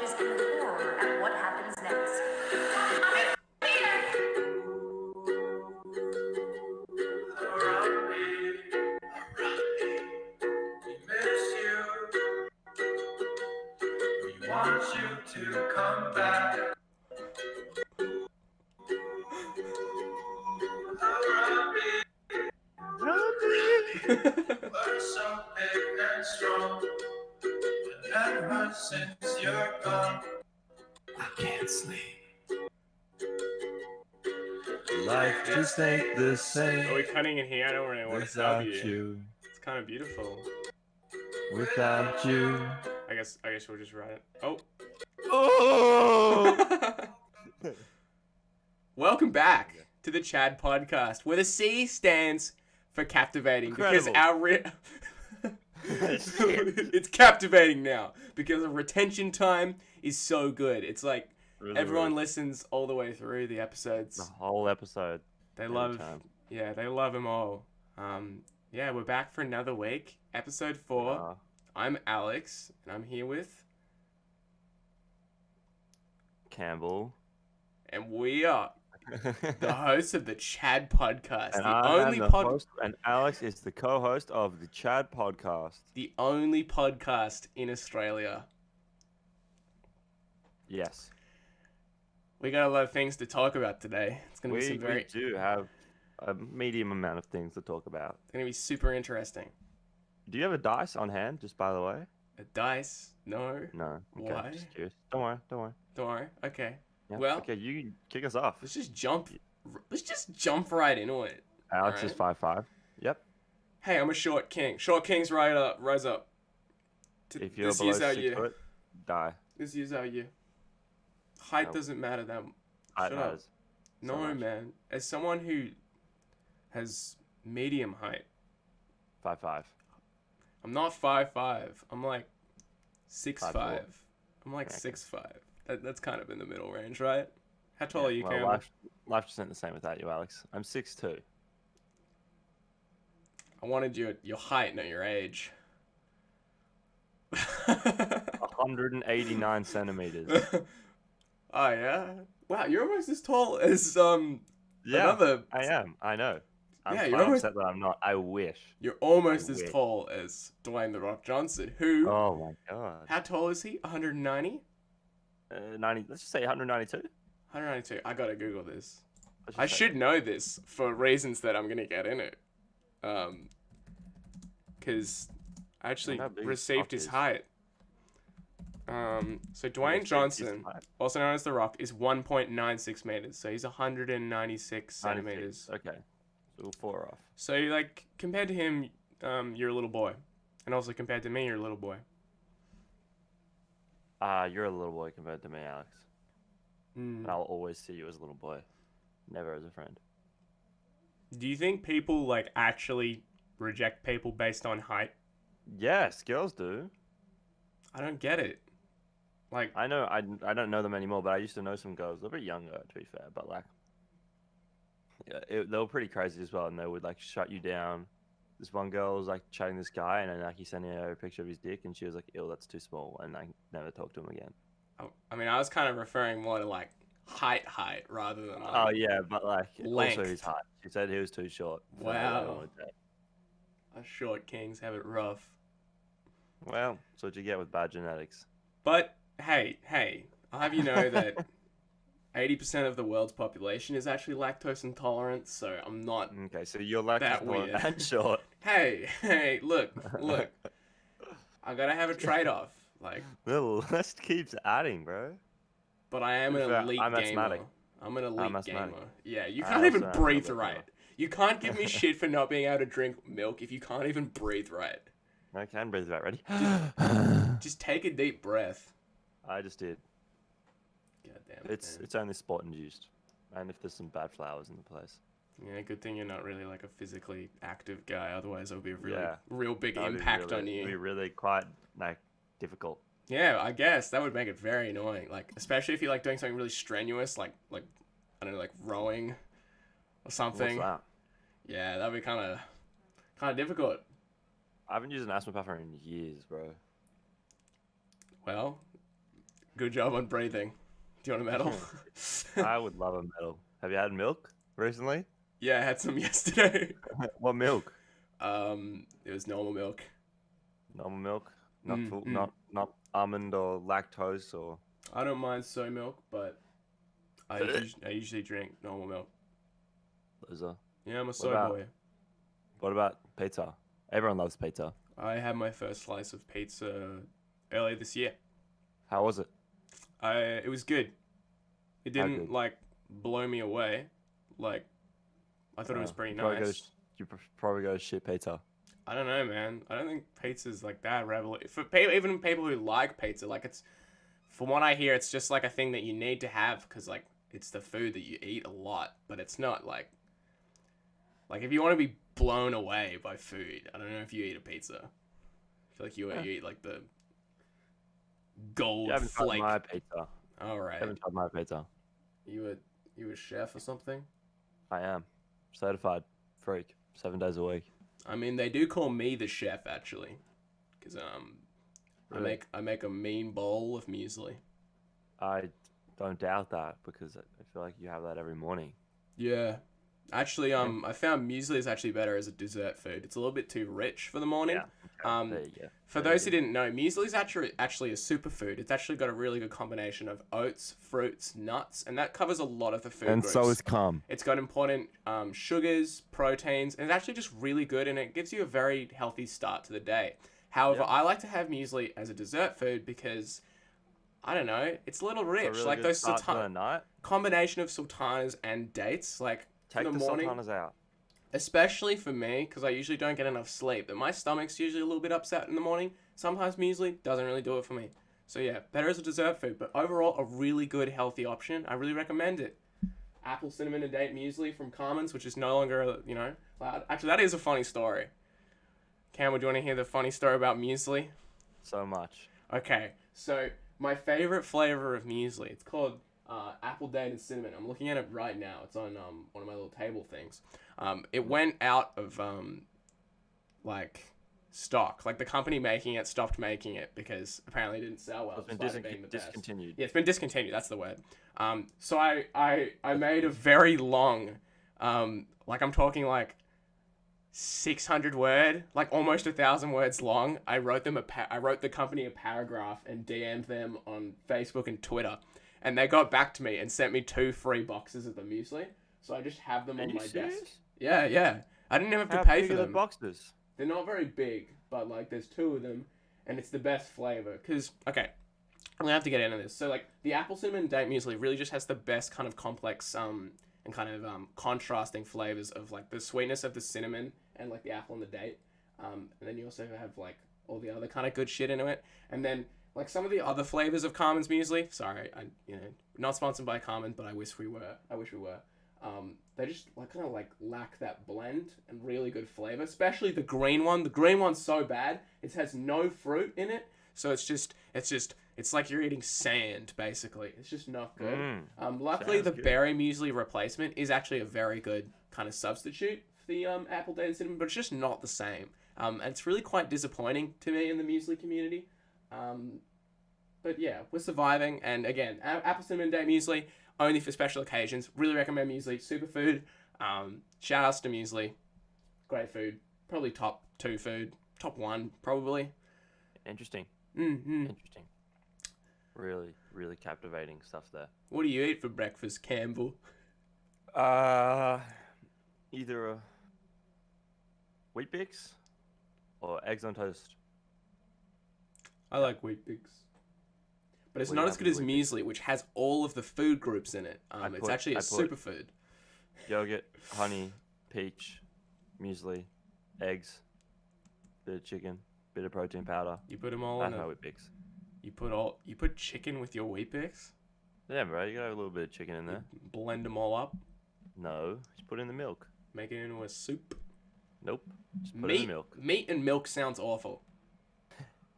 watches in horror at what happens next. Want you to come back. We're so big and strong. And ever since you're gone, I can't sleep. Life just ain't the same. Are we cutting in here? I don't really want to sub you. It's kind of beautiful. Without you. I guess we'll just write it. Oh. Welcome back to the C.H.A.D Podcast, where the C stands for captivating. Incredible. Because it's captivating now because the retention time is so good. It's like really everyone listens all the way through the episodes. The whole episode. They love them all. Yeah, we're back for another week. Episode 4. I'm Alex, and I'm here with Campbell. And we are the hosts of the C.H.A.D Podcast. And the only host, and Alex is the co-host of the C.H.A.D Podcast. The only podcast in Australia. Yes. We got a lot of things to talk about today. It's going to be some We do have a medium amount of things to talk about. It's going to be super interesting. Do you have a dice on hand, just by the way? A dice? No. No. Okay, Why? just curious. Don't worry. Don't worry. Okay. Yeah. Well. Okay, you kick us off. Let's just jump right into it. Alex is 5'5". Yep. Hey, I'm a short king. Short kings rise up. If you're below 6 foot, die. This is our year. Height doesn't matter that much. Height matters. No, man. As someone who has medium height. 5'5". I'm not 5'5". I'm like 6'5". 5'4". I'm like 6'5". That's kind of in the middle range, right? How tall are you, Campbell? Life just ain't the same without you, Alex. I'm 6'2". I wanted your height, not your age. 189 centimeters. Oh yeah. Wow, you're almost as tall as Yeah, another. I am. I know. I'm you're almost upset that I'm not. I wish. You're almost as tall as Dwayne the Rock Johnson, who. Oh my god. How tall is he? 190. 90. Let's just say 192. 192. I gotta Google this. I should know this for reasons that I'm gonna get in it. Because I actually received his height. So Dwayne Johnson, also known as The Rock, is 1.96 meters. So he's 196 centimeters. Okay. So 4 off. So like compared to him, you're a little boy, and also compared to me, you're a little boy. You're a little boy compared to me, Alex. And I'll always see you as a little boy, never as a friend. Do you think people like actually reject people based on height? Yes, girls do. I don't get it. Like I know I don't know them anymore, but I used to know some girls. They're a bit younger, to be fair, but like, yeah, they were pretty crazy as well, and they would like shut you down. This one girl was like chatting this guy, and then like he sent her a picture of his dick, and she was like, "Ew, that's too small," and I never talked to him again. I mean, I was kind of referring more to like height rather than like, oh yeah, but like length. Also his height. She said he was too short. Wow. Us short kings have it rough. Well, that's what you get with bad genetics. But hey, I'll have you know that 80% of the world's population is actually lactose intolerant, so I'm not. Okay, so you're lactose intolerant and short. Hey, look. I gotta have a trade-off. Like, the list keeps adding, bro. But I am an elite gamer. Asthmatic. I'm an elite gamer. Yeah, you I can't even also breathe right. You can't give me shit for not being able to drink milk if you can't even breathe right. I can breathe right. Ready? Just take a deep breath. I just did. God damn it. It's only sport induced, and if there's some bad flowers in the place. Yeah, good thing you're not really like a physically active guy. Otherwise, it would be a real big impact on you. It'd be really quite like difficult. Yeah, I guess that would make it very annoying. Like, especially if you're like doing something really strenuous, like I don't know, like rowing or something. What's that? Yeah, that'd be kind of difficult. I haven't used an asthma puffer in years, bro. Well, Good job on breathing. Do you want a medal? I would love a medal. Have you had milk recently? Yeah, I had some yesterday. What milk? It was normal milk. Normal milk? Not almond or lactose or... I don't mind soy milk, but I usually drink normal milk. Loser. Yeah, I'm a soy boy. What about pizza? Everyone loves pizza. I had my first slice of pizza earlier this year. How was it? It was good. It didn't blow me away. Like, I thought it was pretty nice. You probably go to shit pizza. I don't know, man. I don't think pizza's like that revolutionary. For even people who like pizza, like it's, from what I hear, it's just like a thing that you need to have because like it's the food that you eat a lot. But it's not like if you want to be blown away by food, I don't know if you eat a pizza. I feel like you eat like the gold You haven't flake. tried my pizza. All right. You haven't tried my pizza. You a chef or something? I am. Certified freak. 7 days a week. I mean, they do call me the chef actually, because Really? I make a mean bowl of muesli. I don't doubt that because I feel like you have that every morning. Yeah, actually, I found muesli is actually better as a dessert food. It's a little bit too rich for the morning. Yeah. There you go. For those who didn't know, muesli is actually a superfood. It's actually got a really good combination of oats, fruits, nuts, and that covers a lot of the food And groups. so is cum. It's got important sugars, proteins, and it's actually just really good, and it gives you a very healthy start to the day. However, I like to have muesli as a dessert food because, I don't know, it's a little rich. It's a really like good those start to the night. combination of sultanas and dates, like Take in the the morning. sultanas out. Especially for me, because I usually don't get enough sleep. But my stomach's usually a little bit upset in the morning. Sometimes muesli doesn't really do it for me. So yeah, better as a dessert food. But overall, a really good, healthy option. I really recommend it. Apple cinnamon and date muesli from Carmen's, which is no longer, allowed. Actually, that is a funny story. Cameron, do you want to hear the funny story about muesli? So much. Okay, so my favorite flavor of muesli, it's called apple date and cinnamon. I'm looking at it right now. It's on one of my little table things. It went out of stock. Like the company making it stopped making it because apparently it didn't sell well. It's been discontinued. Yeah, it's been discontinued. That's the word. So I made a very long, I'm talking 600 word, almost 1,000 words long. I wrote the company a paragraph and DM'd them on Facebook and Twitter, and they got back to me and sent me 2 free boxes of the muesli. So I just have them on my desk. Yeah. I didn't even have to pay for them. How big are the boxes? They're not very big, but there's 2 of them, and it's the best flavor. Cause okay, I'm gonna have to get into this. So the apple cinnamon date muesli really just has the best kind of complex and kind of contrasting flavors of the sweetness of the cinnamon and the apple and the date. And then you also have all the other kind of good shit into it. And then some of the other flavors of Carmen's muesli. Sorry, not sponsored by Carmen, but I wish we were. They just lack that blend and really good flavor, especially the green one. The green one's so bad. It has no fruit in it. So it's like you're eating sand, basically. It's just not good. Luckily, the berry muesli replacement is actually a very good kind of substitute for the apple date and cinnamon, but it's just not the same. And it's really quite disappointing to me in the muesli community. But yeah, we're surviving. And again, apple cinnamon date muesli, only for special occasions. Really recommend muesli. Superfood. Shout outs to muesli. Great food. Probably top 2 food. Top 1, probably. Interesting. Mm-hmm. Interesting. Really, really captivating stuff there. What do you eat for breakfast, Campbell? Either a Wheat Bix or eggs on toast. I like Wheat Bix. But it's What do not you as have good as in Wheat Bix? muesli, which has all of the food groups in it. It's actually a I put- superfood. Yogurt, honey, peach, muesli, eggs, bit of chicken, bit of protein powder. You put them all That's in my it. Wheat Bix. You put chicken with your Wheat Bix? Yeah, bro, you gotta have a little bit of chicken in there. Blend them all up, No, just put it in the milk. make it into a soup. Nope, just put it in the milk. Meat and milk sounds awful.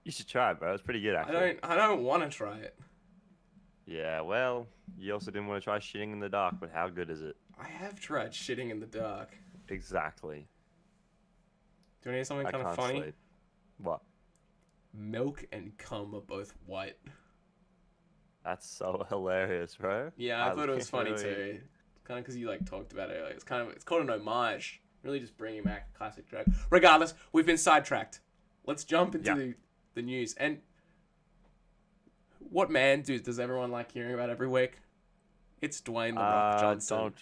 You should try it, bro. It's pretty good, actually. I don't want to try it. Yeah, well, you also didn't want to try shitting in the dark, but how good is it? I have tried shitting in the dark. Exactly. Do you want to hear something I kind of can't funny? sleep. What? Milk and cum are both white. That's so hilarious, bro. Yeah, I thought it was funny really- too. Kind of because you like talked about it. Like, it's called an homage. Really, just bringing back a classic joke. Regardless, we've been sidetracked. Let's jump into Yeah. the news. And what man does everyone like hearing about every week? It's Dwayne the Rock Johnson. Donald.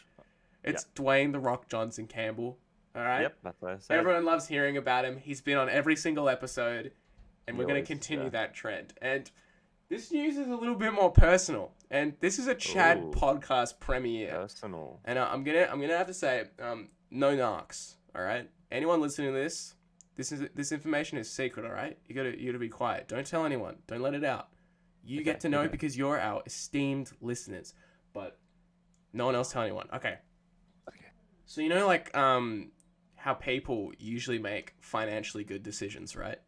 It's Dwayne the Rock Johnson Campbell. All right. Yep, that's what I said. Everyone loves hearing about him. He's been on every single episode, and we're going to Always, continue yeah. that trend. And this news is a little bit more personal. And this is a C.H.A.D Ooh. podcast premiere. Personal. And I'm gonna have to say, no narcs. All right. Anyone listening to this information is secret. All right. You gotta be quiet. Don't tell anyone. Don't let it out. You get to know it because you're our esteemed listeners, but no one else tell anyone. Okay. Okay. So you know, like, how people usually make financially good decisions, right?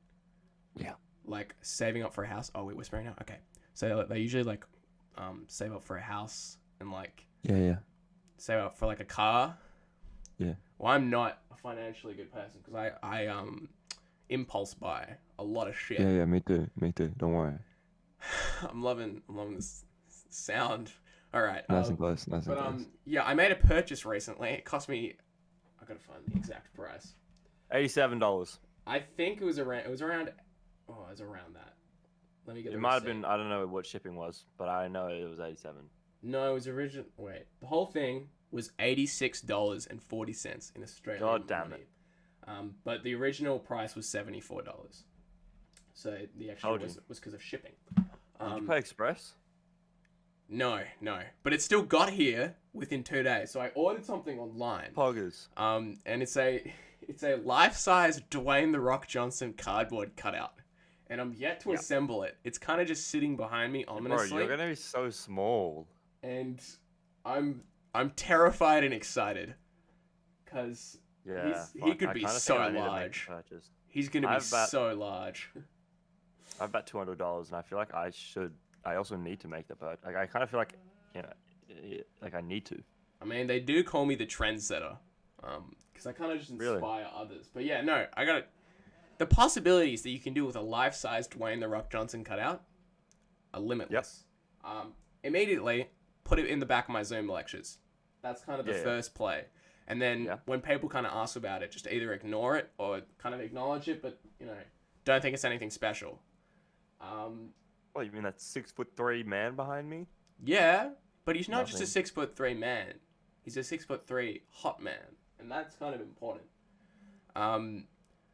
Yeah. Like saving up for a house. Oh, we're whispering now. Okay. So they usually like, save up for a house and like Yeah. save up for like a car. Yeah. Well, I'm not a financially good person because I impulse buy a lot of shit. Yeah. Me too. Don't worry. I'm loving this sound. All right. Nice and close. Yeah, I made a purchase recently. It cost me. I gotta find the exact price. $87. I think it was around. It was around that. Let me get. It the might have receipt. been. I don't know what shipping was, but I know it was 87. No, it was original. Wait, the whole thing was $86.40 in Australian God damn money. But the original price was $74. So the extra Told you. was because of shipping. Did you pay express? No. But it still got here within 2 days. So I ordered something online. Poggers. And it's a life-size Dwayne the Rock Johnson cardboard cutout. And I'm yet to assemble it. It's kind of just sitting behind me ominously. Bro, you're gonna be so small. And I'm terrified and excited. Cause Yeah. he could be so large. He's gonna be so large. I have about $200, and I feel like I also need to make the purchase. Like, I kind of feel like, like I need to. I mean, they do call me the trendsetter, because I kind of just inspire others. But yeah, no, I got it. The possibilities that you can do with a life-size Dwayne the Rock Johnson cutout are limitless. Immediately put it in the back of my Zoom lectures. That's kind of the first play. And then when people kind of ask about it, just either ignore it or kind of acknowledge it, but don't think it's anything special. What, you mean that 6'3" man behind me? Yeah, but he's not just a 6'3" man. He's a 6'3" hot man, and that's kind of important.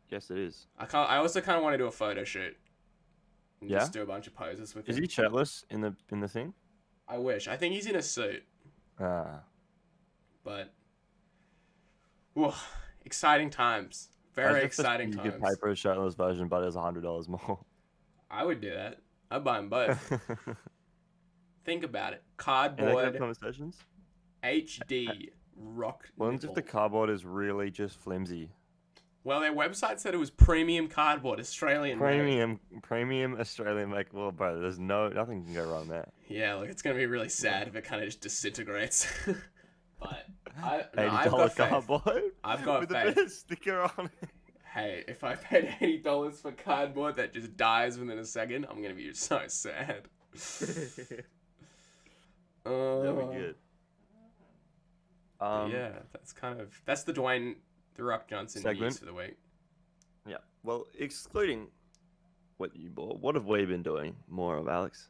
Yes, it is. I also kind of want to do a photo shoot. And just do a bunch of poses with him. Is he shirtless in the thing? I wish. I think he's in a suit. But, whoa, exciting times. Very exciting times. You could pay for a shirtless version, but it's $100 more. I would do that. I'd buy them both. Think about it. And they can have Cardboard, conversations? HD, rock. What if the nipple. cardboard is really just flimsy? Well, their website said it was premium cardboard, Australian made. Premium Australian make. Well, bro, there's nothing can go wrong there. Yeah, like it's gonna be really sad if it kind of just disintegrates. But I've $80 got faith. cardboard. I've got with faith. a bit of sticker on it. Hey, if I paid $80 for cardboard that just dies within a second, I'm gonna be so sad. That'd be good. Yeah, that's the Dwayne the Rock Johnson segment news for the week. Yeah. Well, excluding what you bought, what have we been doing more of, Alex?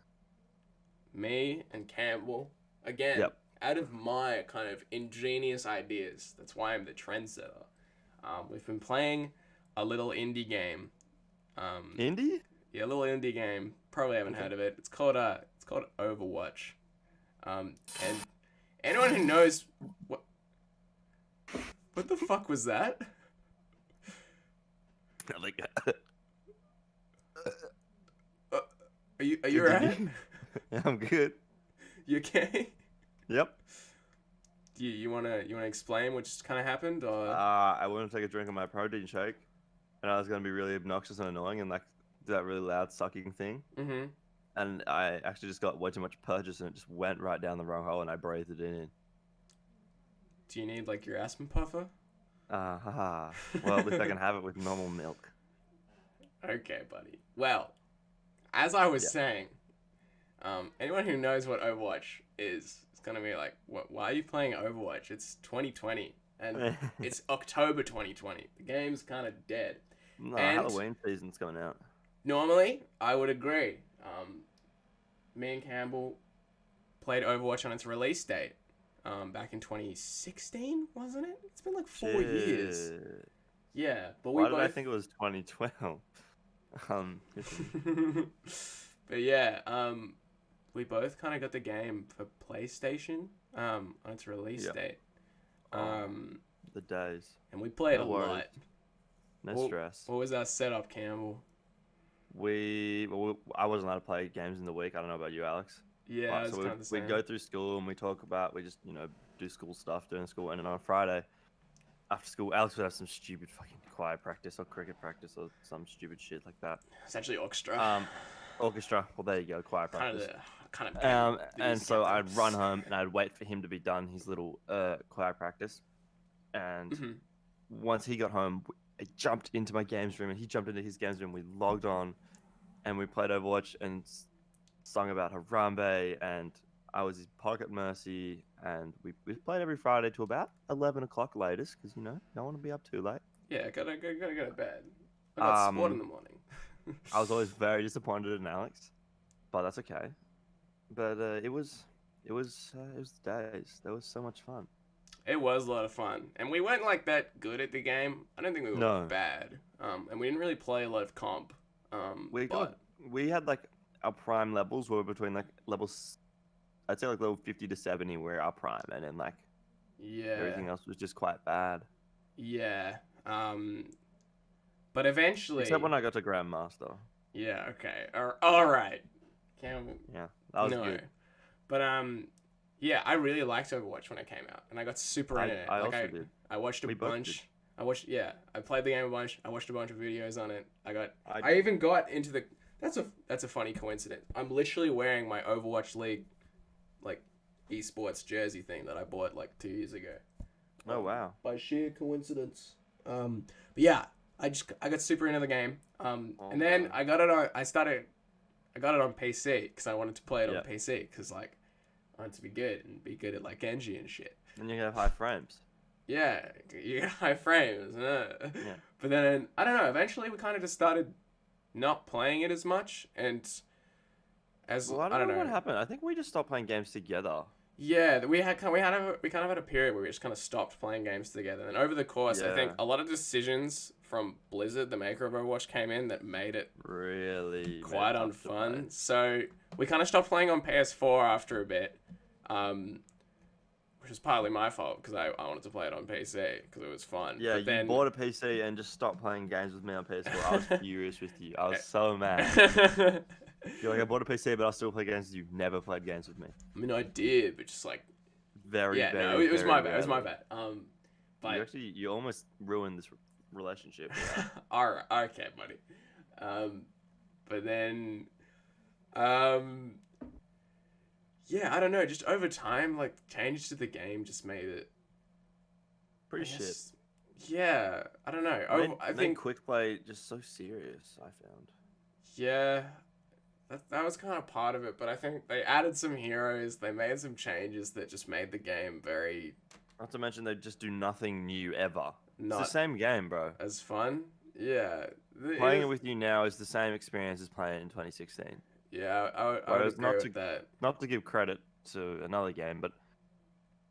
Me and Campbell again. Yep. Out of my kind of ingenious ideas. That's why I'm the trendsetter. We've been playing a little indie game. Indie? Yeah, a little indie game. Probably haven't heard of it. It's called Overwatch. And anyone who knows what the fuck was that? Are you alright? Yeah, I'm good. You okay? Yep. Do you wanna explain what just kind of happened, or? I went to take a drink of my protein shake, and I was gonna be really obnoxious and annoying and like do that really loud sucking thing. Mm-hmm. And I actually just got way too much purchase, and it just went right down the wrong hole, and I breathed it in. Do you need like your asthma puffer? Haha. Well, at least I can have it with normal milk. Okay, buddy. Well, as I was saying, Anyone who knows what Overwatch is gonna be like, "What? Why are you playing Overwatch? It's 2020 and it's October 2020. The game's kind of dead." No, And Halloween season's coming out. normally, I would agree. Me and Campbell played Overwatch on its release date, back in 2016, wasn't it? It's been like 4 years. Shit. Yeah, but Why we did I both. think it was 2012? But yeah, we both kind of got the game for PlayStation, on its release Yeah. date. Oh, the days. And we played No a worries. lot. No Well, stress. What was our setup, Campbell? I wasn't allowed to play games in the week. I don't know about you, Alex. Yeah, Right, it was so kind of the same. we'd go through school and we talk about, we just, do school stuff during school. And then on Friday, after school, Alex would have some stupid fucking choir practice or cricket practice or some stupid shit like that. It's actually orchestra. Orchestra. Well, there you go, choir kind practice. of. And so I'd run home and I'd wait for him to be done his little choir practice. And Mm-hmm. once he got home, I jumped into my games room and he jumped into his games room. We logged on and we played Overwatch and sung about Harambe, and I was his pocket mercy, and we played every Friday till about 11 o'clock latest, because, don't want to be up too late. Yeah, gotta go to bed. I got sport in the morning. I was always very disappointed in Alex, but that's okay. But it was the days. That was so much fun. It was a lot of fun, and we weren't like that good at the game. I don't think we were No. bad. And we didn't really play a lot of comp. We had like our prime levels were between like levels, I'd say like level 50 to 70 were our prime, and then like Yeah. everything else was just quite bad. Yeah. But eventually. Except when I got to Grandmaster. Yeah. Okay. All right. Yeah, that was good. But yeah, I really liked Overwatch when it came out, and I got super into it. I also did. I watched a We both bunch. did. I played the game a bunch. I watched a bunch of videos on it. I I even got into the. That's a funny coincidence. I'm literally wearing my Overwatch League, like, esports jersey thing that I bought like 2 years ago. Oh wow. By sheer coincidence. But yeah, I got super into the game. And then I got it on. I got it on PC because I wanted to play it on PC because like I wanted to be good and be good at like Genji and shit. And you have high frames. Yeah, you get high frames. Yeah. But then I don't know. Eventually, we kind of just started not playing it as much, and as Well, I don't know what happened. I think we just stopped playing games together. Yeah, we kind of had a period where we just kind of stopped playing games together, and over the course, I think Yeah. a lot of decisions from Blizzard, the maker of Overwatch, came in that made it Really quite made it tough to play. unfun. So we kind of stopped playing on PS4 after a bit, which was partly my fault because I wanted to play it on PC because it was fun. Yeah, but you then... bought a PC and just stopped playing games with me on PS4. I was furious with you. I was so mad. You're like, I bought a PC, but I'll still play games. You've never played games with me. I mean, I did, but just like Very, yeah, very, no, it was very my bad. It was my rarely. bad. But You almost ruined this relationship. Yeah. all right, okay, buddy. But then, yeah, I don't know. Just over time, like changes to the game just made it Pretty I shit. guess- Yeah, I don't know. I Made think quick play just so serious. I found. yeah, that was kind of part of it. But I think they added some heroes. They made some changes that just made the game very Not to mention they just do nothing new ever. It's not the same game, bro. as fun. Yeah, Playing it with you now is the same experience as playing it in 2016. Yeah, I would Whereas agree not with to- that. Not to give credit to another game, but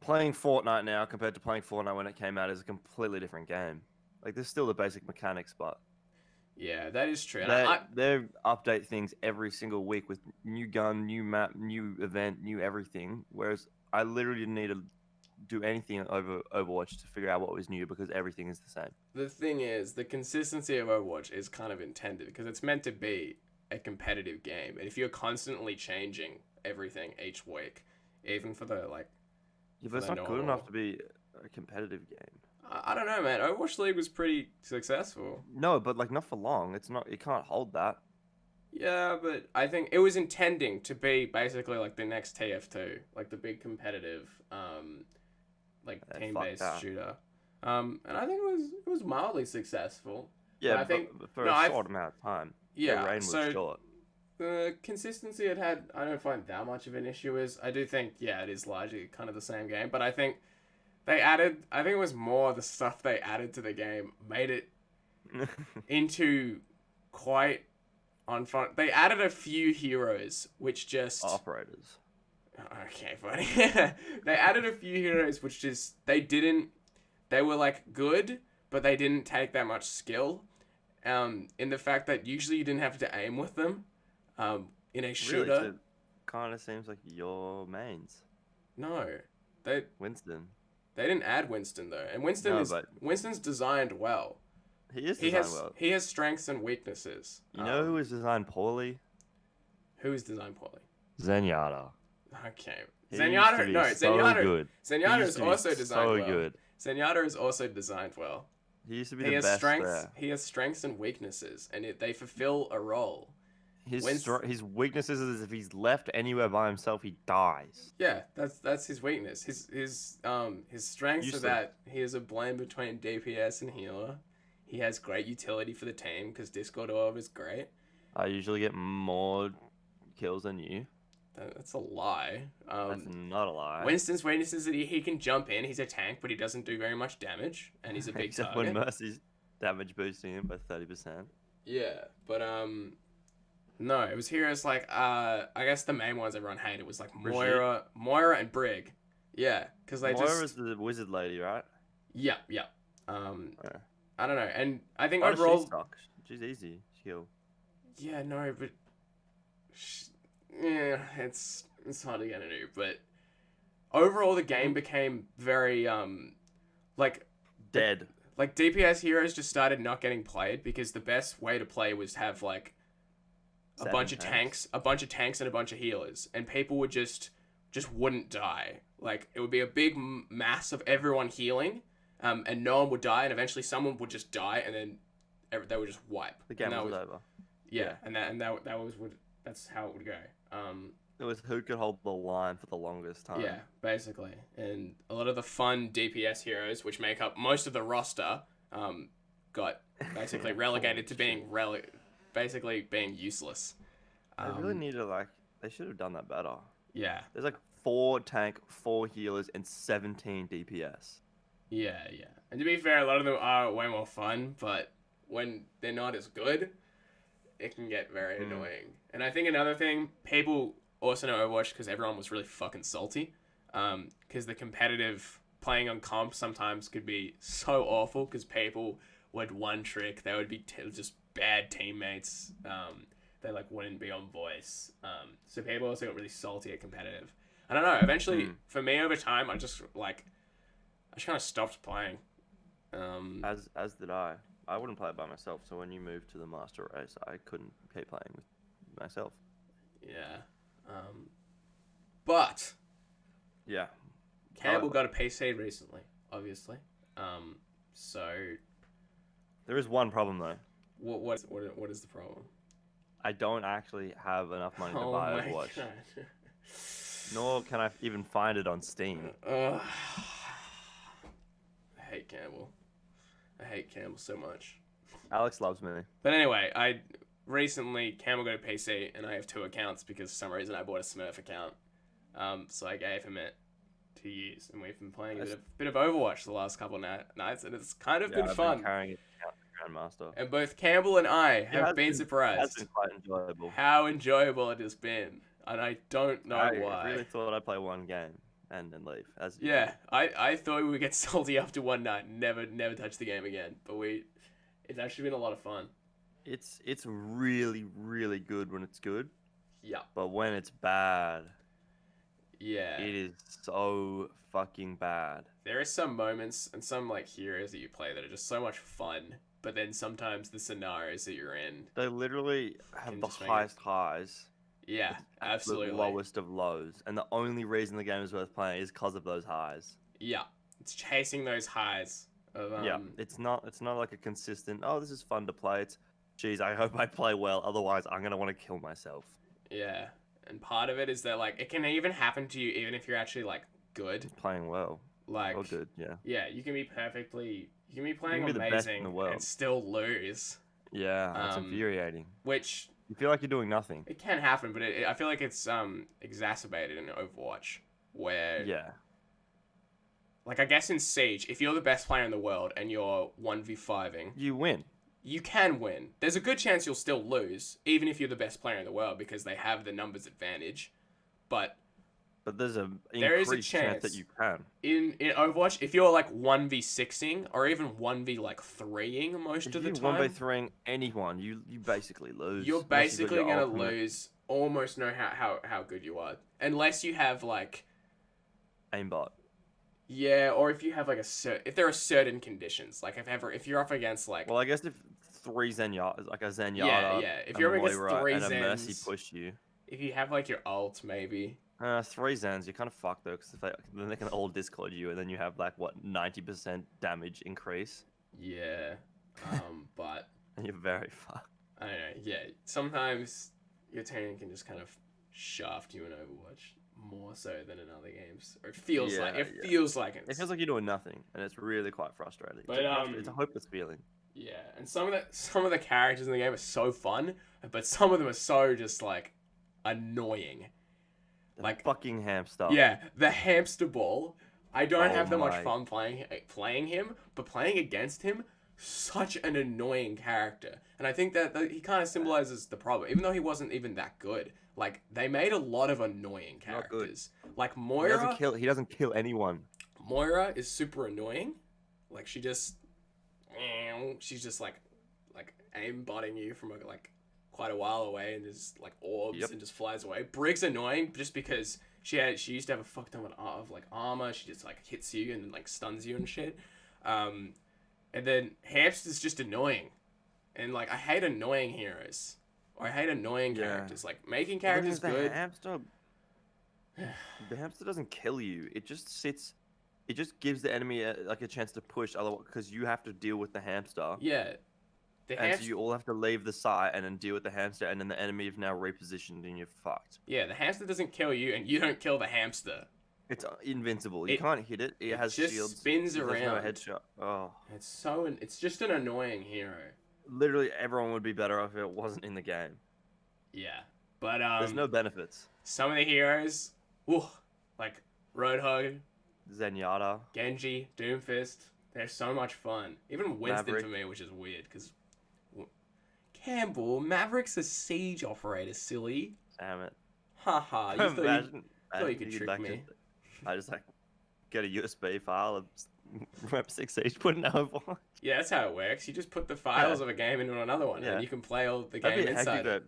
playing Fortnite now compared to playing Fortnite when it came out is a completely different game. Like, there's still the basic mechanics, but Yeah, that is true. And they update things every single week with new gun, new map, new event, new everything. Whereas I literally didn't need to do anything over Overwatch to figure out what was new because everything is the same. the thing is, the consistency of Overwatch is kind of intended because it's meant to be a competitive game. And if you're constantly changing everything each week, even for the like, Yeah, but it's not good enough to be a competitive game. I don't know, man. Overwatch League was pretty successful. No, but like not for long. It's not. It can't hold that. Yeah, but I think it was intending to be basically like the next TF2, like the big competitive, like Yeah, fuck team-based that. shooter. And I think it was mildly successful. Yeah, I think- but for no, a I- short amount of time. Yeah, the reign was so short. the consistency it had, I don't find that much of an issue. I do think, yeah, it is largely kind of the same game, but I think it was more the stuff they added to the game made it into quite unfun. They added a few heroes, which just... Operators. Okay, buddy. They added a few heroes, which just, they were like good, but they didn't take that much skill. In the fact that usually you didn't have to aim with them. In a shooter. Really, it kind of seems like your mains. No, Winston. they didn't add Winston though, and Winston's designed well. He is designed well. He has strengths and weaknesses. You know who is designed poorly? Who is designed poorly? Zenyatta. Okay, Zenyatta. No, Zenyatta. Good. Zenyatta is also designed well. So good. Zenyatta is also designed well. He used to be the best there. He has strengths and weaknesses, and they fulfill a role. His weaknesses is if he's left anywhere by himself, he dies. Yeah, that's his weakness. His strengths are that he is a blend between DPS and healer. He has great utility for the team because Discord Orb is great. I usually get more kills than you. That's a lie. That's not a lie. Winston's weakness is that he can jump in. He's a tank, but he doesn't do very much damage, and he's a big Except target. when Mercy's damage boosting him by 30%. Yeah, but no, it was heroes like I guess the main ones everyone hated was like Moira and Brig. Yeah, because Moira's the wizard lady, right? Yeah. Yeah. I don't know, and I think How overall does she suck? She's easy. She'll... Yeah, no, but yeah, it's hard to get into. But overall, the game became very like dead. Like DPS heroes just started not getting played because the best way to play was to have like a bunch of tanks and a bunch of healers, and people would just wouldn't die. Like it would be a big mass of everyone healing, and no one would die, and eventually someone would just die, and then they would just wipe. The game was over. Yeah, and that's how it would go. It was who could hold the line for the longest time. Yeah, basically. And a lot of the fun DPS heroes, which make up most of the roster, got basically relegated to being basically being useless. They really need to they should have done that better. Yeah. There's 4 tank, 4 healers, and 17 DPS. Yeah. And to be fair, a lot of them are way more fun, but when they're not as good, it can get very annoying. And I think another thing, people also know Overwatch because everyone was really fucking salty. Because the competitive playing on comp sometimes could be so awful because people would one trick. They would be just bad teammates. They wouldn't be on voice. So people also got really salty at competitive. I don't know. Eventually, for me over time, I just kind of stopped playing. As did I. I wouldn't play it by myself. So when you moved to the master race, I couldn't keep playing with myself. Yeah. But yeah, Campbell got a PC recently, obviously. So there is one problem though. What is the problem? I don't actually have enough money to buy Overwatch. God. Nor can I even find it on Steam. I hate Campbell. I hate Campbell so much. Alex loves me. But anyway, Campbell got a PC, and I have 2 accounts because for some reason I bought a Smurf account. So I gave him it to use, and we've been playing a bit of Overwatch the last couple nights, and it's kind of been fun. Been carrying it to Grandmaster. And both Campbell and I have been surprised. It has been quite enjoyable. How enjoyable it has been, and I don't know why. I really thought I'd play one game and then leave. I thought we would get salty after one night and never touch the game again, but it's actually been a lot of fun. It's really, really good when it's good. Yeah. But when it's bad, yeah, it is so fucking bad. There are some moments and some heroes that you play that are just so much fun, but then sometimes the scenarios that you're in, they literally have the highest highs. Yeah, absolutely. The lowest of lows, and the only reason the game is worth playing is because of those highs. Yeah, it's chasing those highs. It's not like a consistent. Oh, this is fun to play. It's, geez, I hope I play well. Otherwise, I'm gonna want to kill myself. Yeah, and part of it is that it can even happen to you even if you're actually good. Playing well. Or good, yeah. Yeah, you can be playing amazing and still lose. Yeah, that's infuriating. Which You feel like you're doing nothing. It can happen, but I feel like it's exacerbated in Overwatch, where Yeah. like I guess in Siege, if you're the best player in the world and you're 1v5ing, You win. you can win. There's a good chance you'll still lose, even if you're the best player in the world, because they have the numbers advantage. But there's a there is a increased chance that chance. you can. In Overwatch, if you're like 1v6ing or even 1v like 3ing most If of the you time, 1v3ing anyone, you basically lose. you're Unless you've got basically your gonna ultimate lose almost no how good you are. Unless you have like aimbot. yeah, or if you have like if there are certain conditions, like if you're up against like Well, I guess if 3 Zenyatta, like a Zenyatta, yeah, if you're a up against Moira, 3 and a Mercy Zens, push you. if you have like your ult maybe. 3 Zens, you're kind of fucked though, because then they can all discord you, and then you have like what 90% damage increase, Yeah, but and you're very fucked. I don't know. Yeah, sometimes your team can just kind of shaft you in Overwatch more so than in other games, or it feels like it. Yeah. Feels like It feels like you're doing nothing, and it's really quite frustrating. But, It's a hopeless feeling. yeah, and some of the characters in the game are so fun, but some of them are so just like annoying. Like Fucking hamster. yeah, the hamster ball. I don't Oh have that much my. fun playing him, but playing against him, such an annoying character. And I think that he kind of symbolizes the problem, even though he wasn't even that good. Like they made a lot of annoying Not good. characters. Like He Moira. doesn't kill anyone. Moira is super annoying. Like she's just like aimbotting you from like quite a while away and just like orbs and just flies away. Brig's annoying just because she used to have a fuck ton of like armor. She just like hits you and like stuns you and shit. And then Hamster's just annoying, and like I hate annoying heroes. Or I hate annoying characters. Like making characters good. The hamster doesn't kill you. It just sits. It just gives the enemy a chance to push, otherwise, because you have to deal with the hamster. Yeah. So you all have to leave the site and then deal with the hamster, and then the enemy have now repositioned, and you're fucked. Yeah, the hamster doesn't kill you, and you don't kill the hamster. It's invincible. You can't hit it. It has just shields. spins There's around. no headshot. Oh. It's just an annoying hero. Literally, everyone would be better off if it wasn't in the game. Yeah, but There's no benefits. some of the heroes, like Roadhog, Zenyatta. Genji, Doomfist, they're so much fun. Even Winston Maverick. for me, which is weird because Campbell, Maverick's a siege operator, silly. Damn it. Haha, you thought you could trick me. I just get a USB file of Rep 6H, put it over. Yeah, that's how it works. You just put the files of a game into another one, and you can play all the game inside it.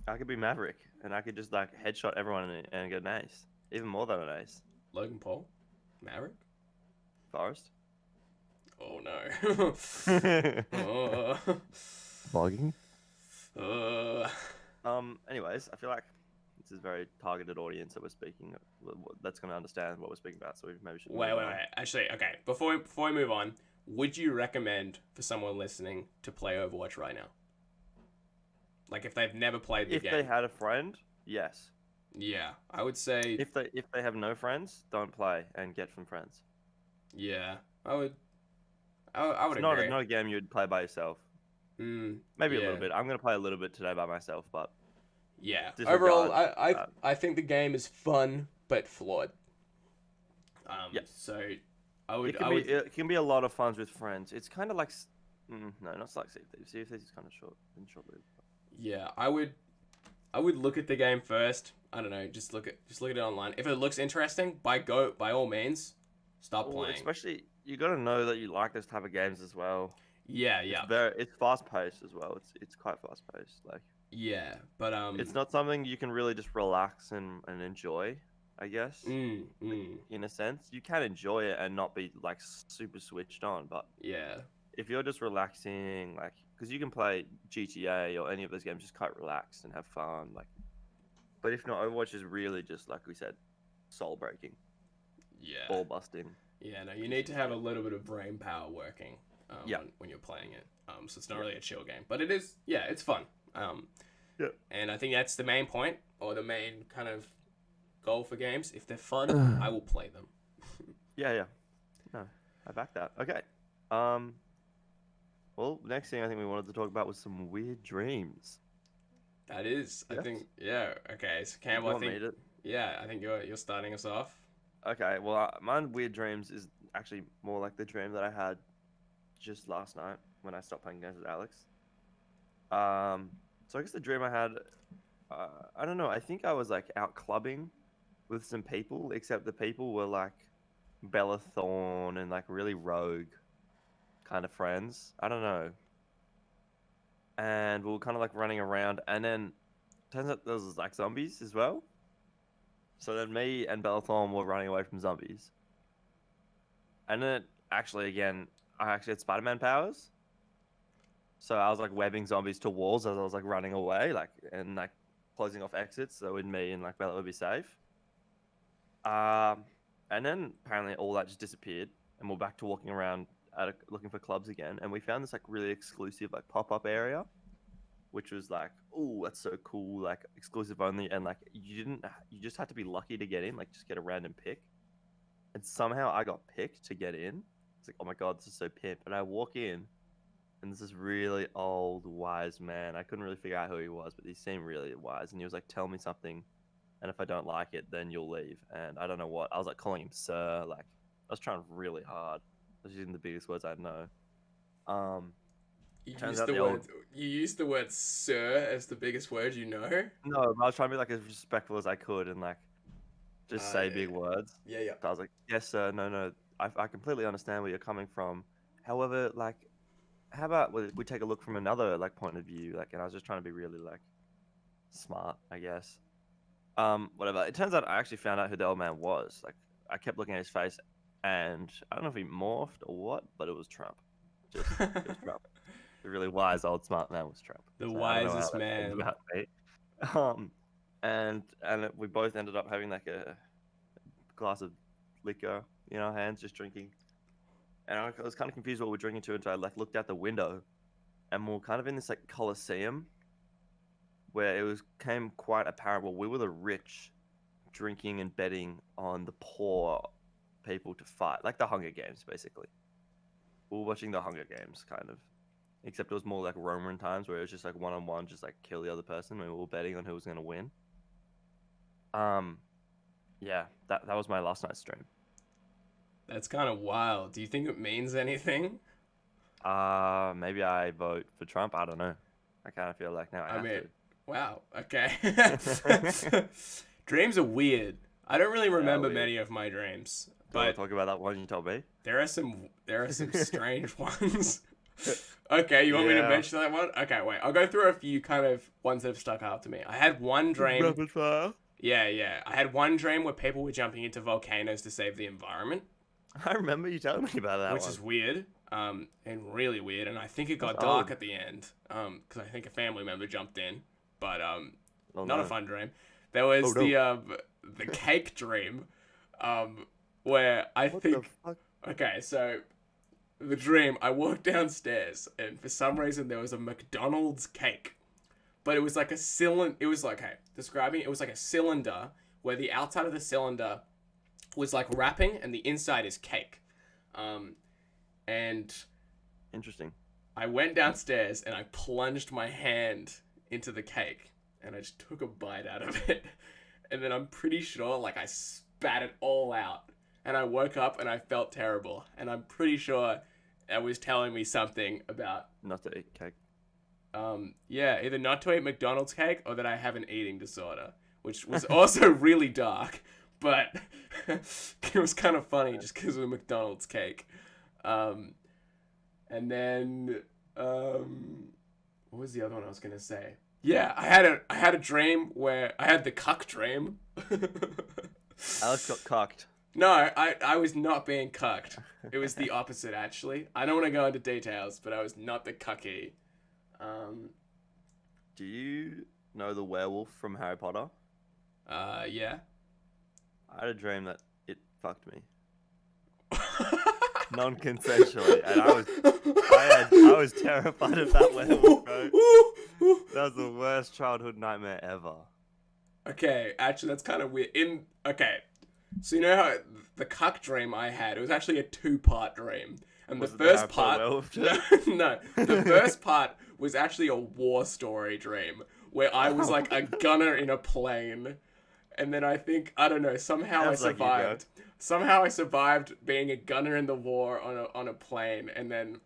I could be Maverick, and I could just headshot everyone and get an ace. Even more than an ace. Logan Paul? Maverick? Forrest? Oh no. Bogging? Uh, Anyways, I feel like this is a very targeted audience that we're speaking. That's going to understand what we're speaking about, so we maybe should. wait. Actually, okay. Before we move on, would you recommend for someone listening to play Overwatch right now? Like if they've never played the game. If they had a friend, yes. Yeah, I would say. If they have no friends, don't play and get from friends. Yeah, I would It's agree. not a game you'd play by yourself. Maybe a little bit. I'm gonna play a little bit today by myself, but yeah. disregard Overall, I think the game is fun but flawed. So it can be a lot of fun with friends. It's kind of like no, not like Sea of Thieves. Sea of Thieves is kind of short-lived. Yeah, I would look at the game first. I don't know, just look at it online. If it looks interesting, by all means, start playing. Especially you got to know that you like this type of games as well. Yeah. It's fast-paced as well. It's quite fast-paced. Yeah, but it's not something you can really just relax and enjoy. I guess in a sense, you can enjoy it and not be super switched on. But yeah, if you're just relaxing, because you can play GTA or any of those games just quite relaxed and have fun, But if not, Overwatch is really just like we said, soul breaking. Yeah. Ball busting. Yeah, no, you need to have a little bit of brain power working when you're playing it. So it's not really a chill game, but it is. Yeah, it's fun. And I think that's the main point or the main kind of goal for games. If they're fun, I will play them. Yeah. No, I back that. Okay. Well, next thing I think we wanted to talk about was some weird dreams. That is, I Yes. think, yeah. Okay, so You Campbell, I want me think, to? yeah, I think you're starting us off. Okay, well, my weird dreams is actually more like the dream that I had just last night when I stopped playing games with Alex. So I guess the dream I had, I don't know. I think I was like out clubbing with some people, except the people were like Bella Thorne and like really rogue kind of friends. I don't know. And we were kind of like running around, and then turns out there was like zombies as well. So then me and Bella Thorne were running away from zombies. And then actually, again, I actually had Spider-Man powers. So I was like webbing zombies to walls as I was like running away, like and like closing off exits so with me and like Bella would be safe. And then apparently all that just disappeared, and we're back to walking around looking for clubs again. And we found this like really exclusive like pop-up area, which was like, oh, that's so cool, like exclusive only, and like you just had to be lucky to get in, like just get a random pick. And somehow I got picked to get in. It's like, oh my god, this is so pimp. And I walk in, and this is really old, wise man. I couldn't really figure out who he was, but he seemed really wise. And he was like, tell me something, and if I don't like it, then you'll leave. And I don't know what. I was like calling him sir. Like, I was trying really hard. I was using the biggest words I know. You Turns used out the the word. old- You used the word "sir" as the biggest word you know. No, I was trying to be like as respectful as I could and like just say big words. Yeah, yeah. So I was like, yes, sir. No. I completely understand where you're coming from. However, like, how about we take a look from another like point of view? Like, and I was just trying to be really like smart, I guess. Whatever. It turns out I actually found out who the old man was. Like, I kept looking at his face, and I don't know if he morphed or what, but it was Trump. It was Trump. The really wise old smart man was Trump. The So I don't know how wisest that says man. about me. And we both ended up having like a glass of liquor in our hands, just drinking. And I was kind of confused what we're drinking to until I like looked out the window, and we were kind of in this like coliseum where came quite apparent. Well, we were the rich drinking and betting on the poor people to fight, like the Hunger Games, basically. We were watching the Hunger Games, kind of, except it was more like Roman times where it was just like one-on-one, just like kill the other person, and we were betting on who was going to win. Yeah, that was my last night's stream. That's kind of wild. Do you think it means anything? Maybe I vote for Trump. I don't know. I kind of feel like now I have mean, to. wow. Okay. Dreams are weird. I don't really remember weird. many of my dreams, Do you want but to talk about that one you told me? there are some strange ones. Okay, you want me to Yeah. mention that one? Okay, wait. I'll go through a few kind of ones that have stuck out to me. I had one dream. Rapid fire. Yeah. I had one dream where people were jumping into volcanoes to save the environment, I remember you telling me about that which one. is weird, and really weird. And I think it got That's dark odd. at the end, because I think a family member jumped in, but Oh, not no. a fun dream. There was Oh, no. the cake dream, where I What think. the fuck? Okay, so the dream, I walked downstairs, and for some reason there was a McDonald's cake, but it was like a cylinder. It was like, okay, describing it was like a cylinder where the outside of the cylinder was like wrapping, and the inside is cake. And Interesting. I went downstairs and I plunged my hand into the cake, and I just took a bite out of it, and then I'm pretty sure like I spat it all out. And I woke up and I felt terrible. And I'm pretty sure it was telling me something about, Not to eat cake. yeah, either not to eat McDonald's cake or that I have an eating disorder, which was also really dark, but it was kind of funny just because of the McDonald's cake. And then, what was the other one I was gonna say? Yeah, I had a dream where I had the cuck dream. Alex got cocked. No, I was not being cucked. It was the opposite, actually. I don't want to go into details, but I was not the cucky. Do you know the werewolf from Harry Potter? Yeah. I had a dream that it fucked me. Non-consensually, and I was terrified of that werewolf, bro. That was the worst childhood nightmare ever. Okay, actually, that's kind of weird. Okay, so you know how the cuck dream I had, it was actually a 2-part dream. And Was the it the first Harry Potter part... werewolf No, dream? no. The first part was actually a war story dream, where I was like a gunner in a plane. And then I don't know, somehow Sounds I like you, bro. survived. Somehow I survived being a gunner in the war on a plane, and then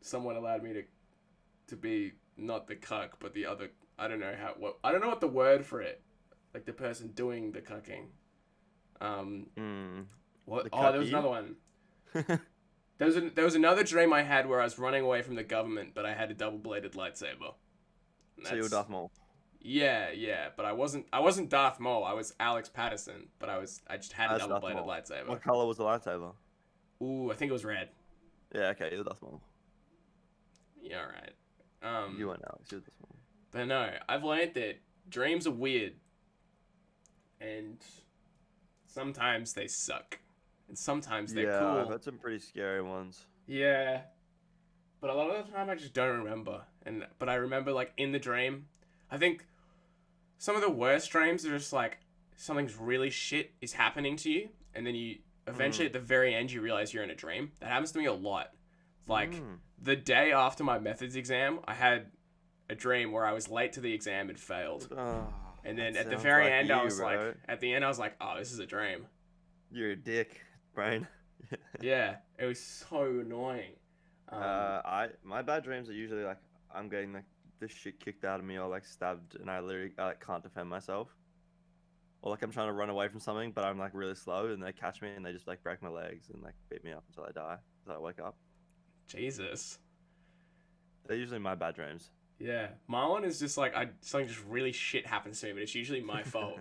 someone allowed me to be not the cuck, but the other. I don't know what the word for it, like the person doing the cucking. What? The Oh, there was cucky? another one. There was another dream I had where I was running away from the government, but I had a double-bladed lightsaber. So you were Darth Maul. Yeah, but I wasn't Darth Maul. I was Alex Patterson, but I just had a That's Darth double-bladed Maul. lightsaber. What color was the lightsaber? Ooh, I think it was red. Yeah, okay, you were Darth Maul. Yeah, all right. You weren't Alex, you were Darth Maul. But no, I've learned that dreams are weird, and sometimes they suck, and sometimes they're Yeah, cool. I've had some pretty scary ones. Yeah, but a lot of the time I just don't remember, but I remember like in the dream. I think some of the worst dreams are just like something's really shit is happening to you, and then you eventually at the very end you realize you're in a dream. That happens to me a lot. Like the day after my methods exam, I had a dream where I was late to the exam and failed. Oh, And then that at the sounds very like end, you, I was bro. like, oh, this is a dream. You're a dick, brain. Yeah, it was so annoying. My bad dreams are usually like I'm getting like the shit kicked out of me or like stabbed and I like can't defend myself. Or like I'm trying to run away from something but I'm like really slow and they catch me and they just like break my legs and like beat me up until I die. Until I wake up. Jesus. They're usually my bad dreams. Yeah, my one is just like something just really shit happens to me, but it's usually my fault.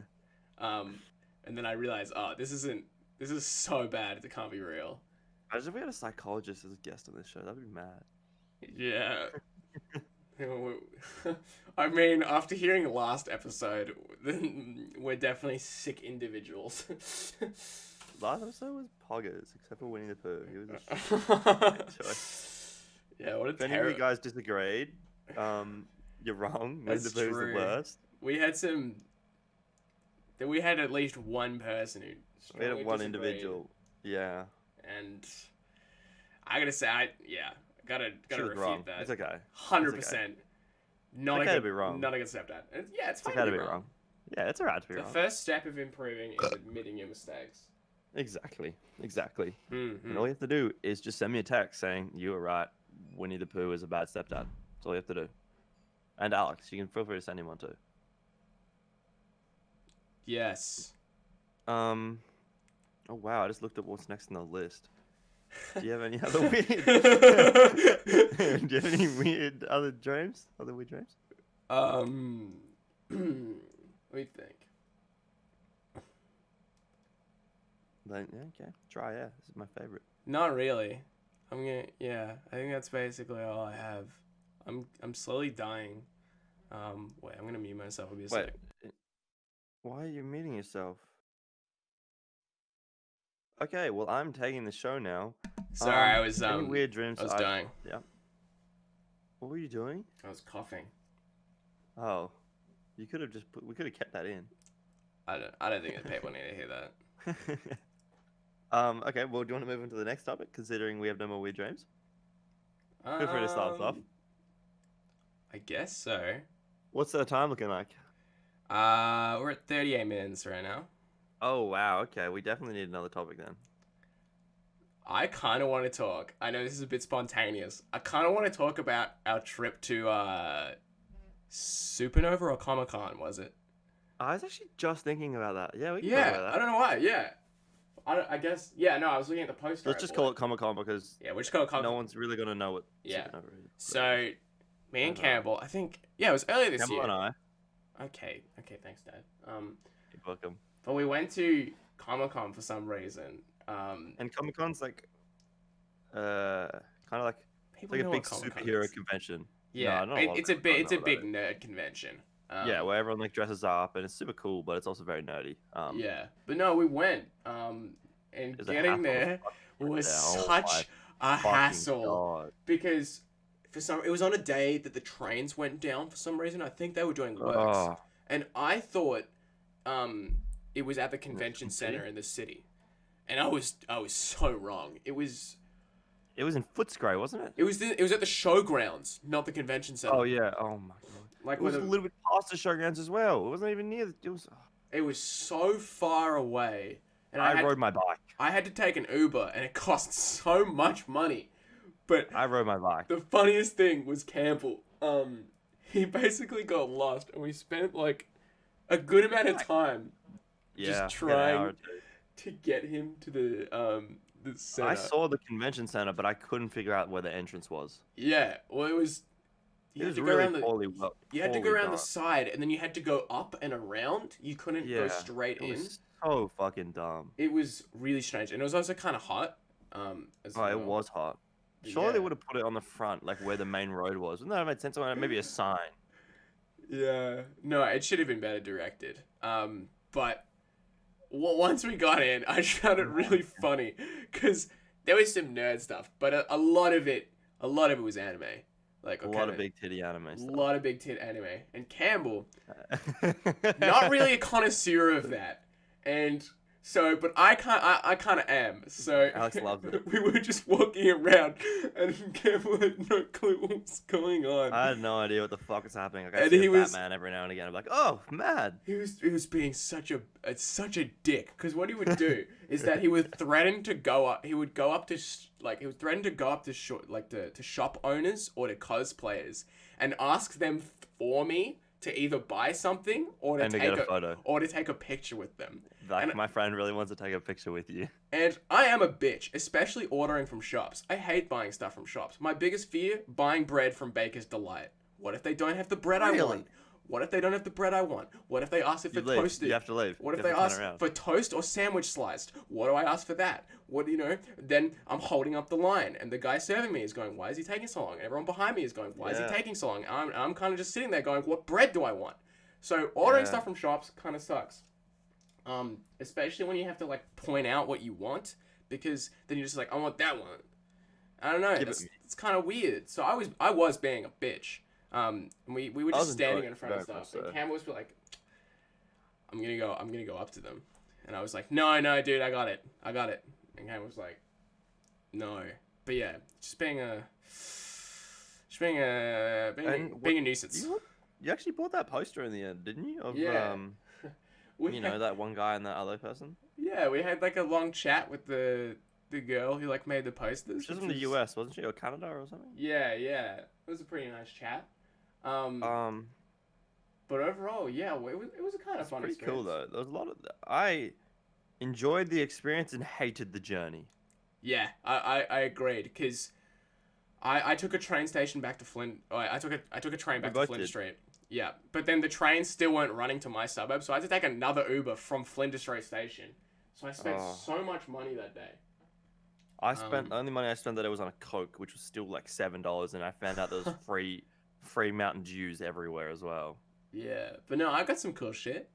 And then I realize, this is so bad it can't be real. Imagine if we had a psychologist as a guest on this show. That'd be mad. Yeah. I mean, after hearing last episode, we're definitely sick individuals. Last episode was poggers, except for Winnie the Pooh. He was a choice. Yeah, what a If any of you guys disagreed, you're wrong. Winnie the That's Pooh's true. the worst. We had at least one person who We had strongly one disagreed. individual. Yeah. And I gotta say, gotta She was refute wrong. that. It's okay. 100%. Not okay a to good, be wrong. Not a good stepdad. Yeah, it's It's fine okay to be wrong. Yeah, it's alright to be The wrong. first step of improving is admitting your mistakes. Exactly. Exactly. Mm-hmm. And all you have to do is just send me a text saying you were right. Winnie the Pooh is a bad stepdad. That's all you have to do. And Alex, you can feel free to send him one too. Yes. Oh wow, I just looked at what's next on the list. Do you have any other weird? Do you have any weird other dreams? Other weird dreams? Let me think. Then yeah, okay. Try yeah. This is my favorite. Not really. I think that's basically all I have. I'm slowly dying. Wait, I'm gonna mute myself. I'll be a Wait, sec. why are you meeting yourself? Okay, well I'm taking the show now. Sorry, I was any weird dreams. I was dying. Yeah. What were you doing? I was coughing. Oh, you could have just put. We could have kept that in. I don't think the people need to hear that. Okay, well, do you want to move on to the next topic, considering we have no more weird dreams? Feel free to start us off. I guess so. What's the time looking like? We're at 38 minutes right now. Oh, wow, okay, we definitely need another topic then. I kind of want to talk. I know this is a bit spontaneous. I kind of want to talk about our trip to Supernova or Comicon, was it? I was actually just thinking about that. Yeah, we can Yeah, talk about I that. don't know why. Yeah, I guess. Yeah, no, I was looking at the poster. Let's just call it Comicon because Yeah, we're just gonna call it. no one's really going to know what Yeah. Supernova is. So, me and I know. Campbell, I think. Yeah, it was earlier this Campbell year. and I. Okay, thanks, Dad. You're welcome. But we went to Comic-Con for some reason. And Comic-Con's like, kind of like, it's People like a know big what Comic-Con superhero is. convention. Yeah, I don't know it's what a big, Comic-Con it's a know big about nerd convention. Yeah, where everyone like dresses up and it's super cool, but it's also very nerdy. Yeah, but no, we went. And It's a getting hassle. there was Yeah, oh such a fucking hassle God. because it was on a day that the trains went down for some reason. I think they were doing works, Oh, and I thought it was at the convention City? center in the city, and I was so wrong. It was it was in Footscray, wasn't it? it was at the showgrounds, not the convention center. Oh yeah. Oh my God. Like It was a little bit past the showgrounds as well. It wasn't even near. It was so far away, and I rode my bike. I had to take an Uber, and it cost so much money. But I rode my bike. the funniest thing was Campbell. He basically got lost, and we spent like a good amount of time just trying to get him to the center. I saw the convention center, but I couldn't figure out where the entrance was. Yeah, well, it was. You had to go really around you had to go around the done. side, and then you had to go up and around. You couldn't go straight in. It was so fucking dumb. It was really strange, and it was also kind of hot. As well. It was hot. Surely they would have put it on the front, like where the main road was. Wouldn't that have made sense? Maybe a sign. Yeah. No, it should have been better directed. But once we got in, I found it really funny because there was some nerd stuff, but a lot of it was anime. Like a lot of big titty anime stuff. A lot of big tit anime. And Campbell, not really a connoisseur of that. And so, but I kind of am. So Alex loves it. We were just walking around, and Campbell had no clue what was going on. I had no idea what the fuck was happening. Like, I And see he was- Batman every now and again. I'm like, oh, mad. He was being such a dick, because what he would do is that he would threaten to go up. He would go up to he would threaten to go up to to shop owners or to cosplayers and ask them for me to either buy something or to get a photo or to take a picture with them. Like, my friend really wants to take a picture with you. And I am a bitch, especially ordering from shops. I hate buying stuff from shops. My biggest fear: buying bread from Baker's Delight. What if they don't have the bread I want? What if they don't have the bread I want? What if they ask if it's toasted? You have to leave. What if they ask for toast or sandwich sliced? What do I ask for that? What Then I'm holding up the line, and the guy serving me is going, "Why is he taking so long?" And everyone behind me is going, "Why is he taking so long?" And I'm kind of just sitting there going, "What bread do I want?" So ordering stuff from shops kind of sucks. Especially when you have to like point out what you want, because then you're just like, "I want that one." I don't know. It's kind of weird. So I was being a bitch. And we were just standing in front of stuff, and Cam was like, I'm gonna go up to them. And I was like, no, dude, I got it. And Cam was like, no. But yeah, just being a nuisance. You actually bought that poster in the end, didn't you? Of, yeah. That one guy and that other person? Yeah, we had like a long chat with the girl who like made the posters. She was from the US, wasn't she? Or Canada or something? Yeah. It was a pretty nice chat. But overall, yeah, it was a kind of fun pretty experience. Cool though. There was a lot of. I enjoyed the experience and hated the journey. Yeah, I agreed, because I took a train station back to Flint. I took a train back to Flint Street. Yeah, but then the trains still weren't running to my suburb, so I had to take another Uber from Flinders Street Station. So I spent so much money that day. The only money I spent that day was on a Coke, which was still like $7, and I found out there was free Mountain Dews everywhere as well. Yeah, but no, I got some cool shit.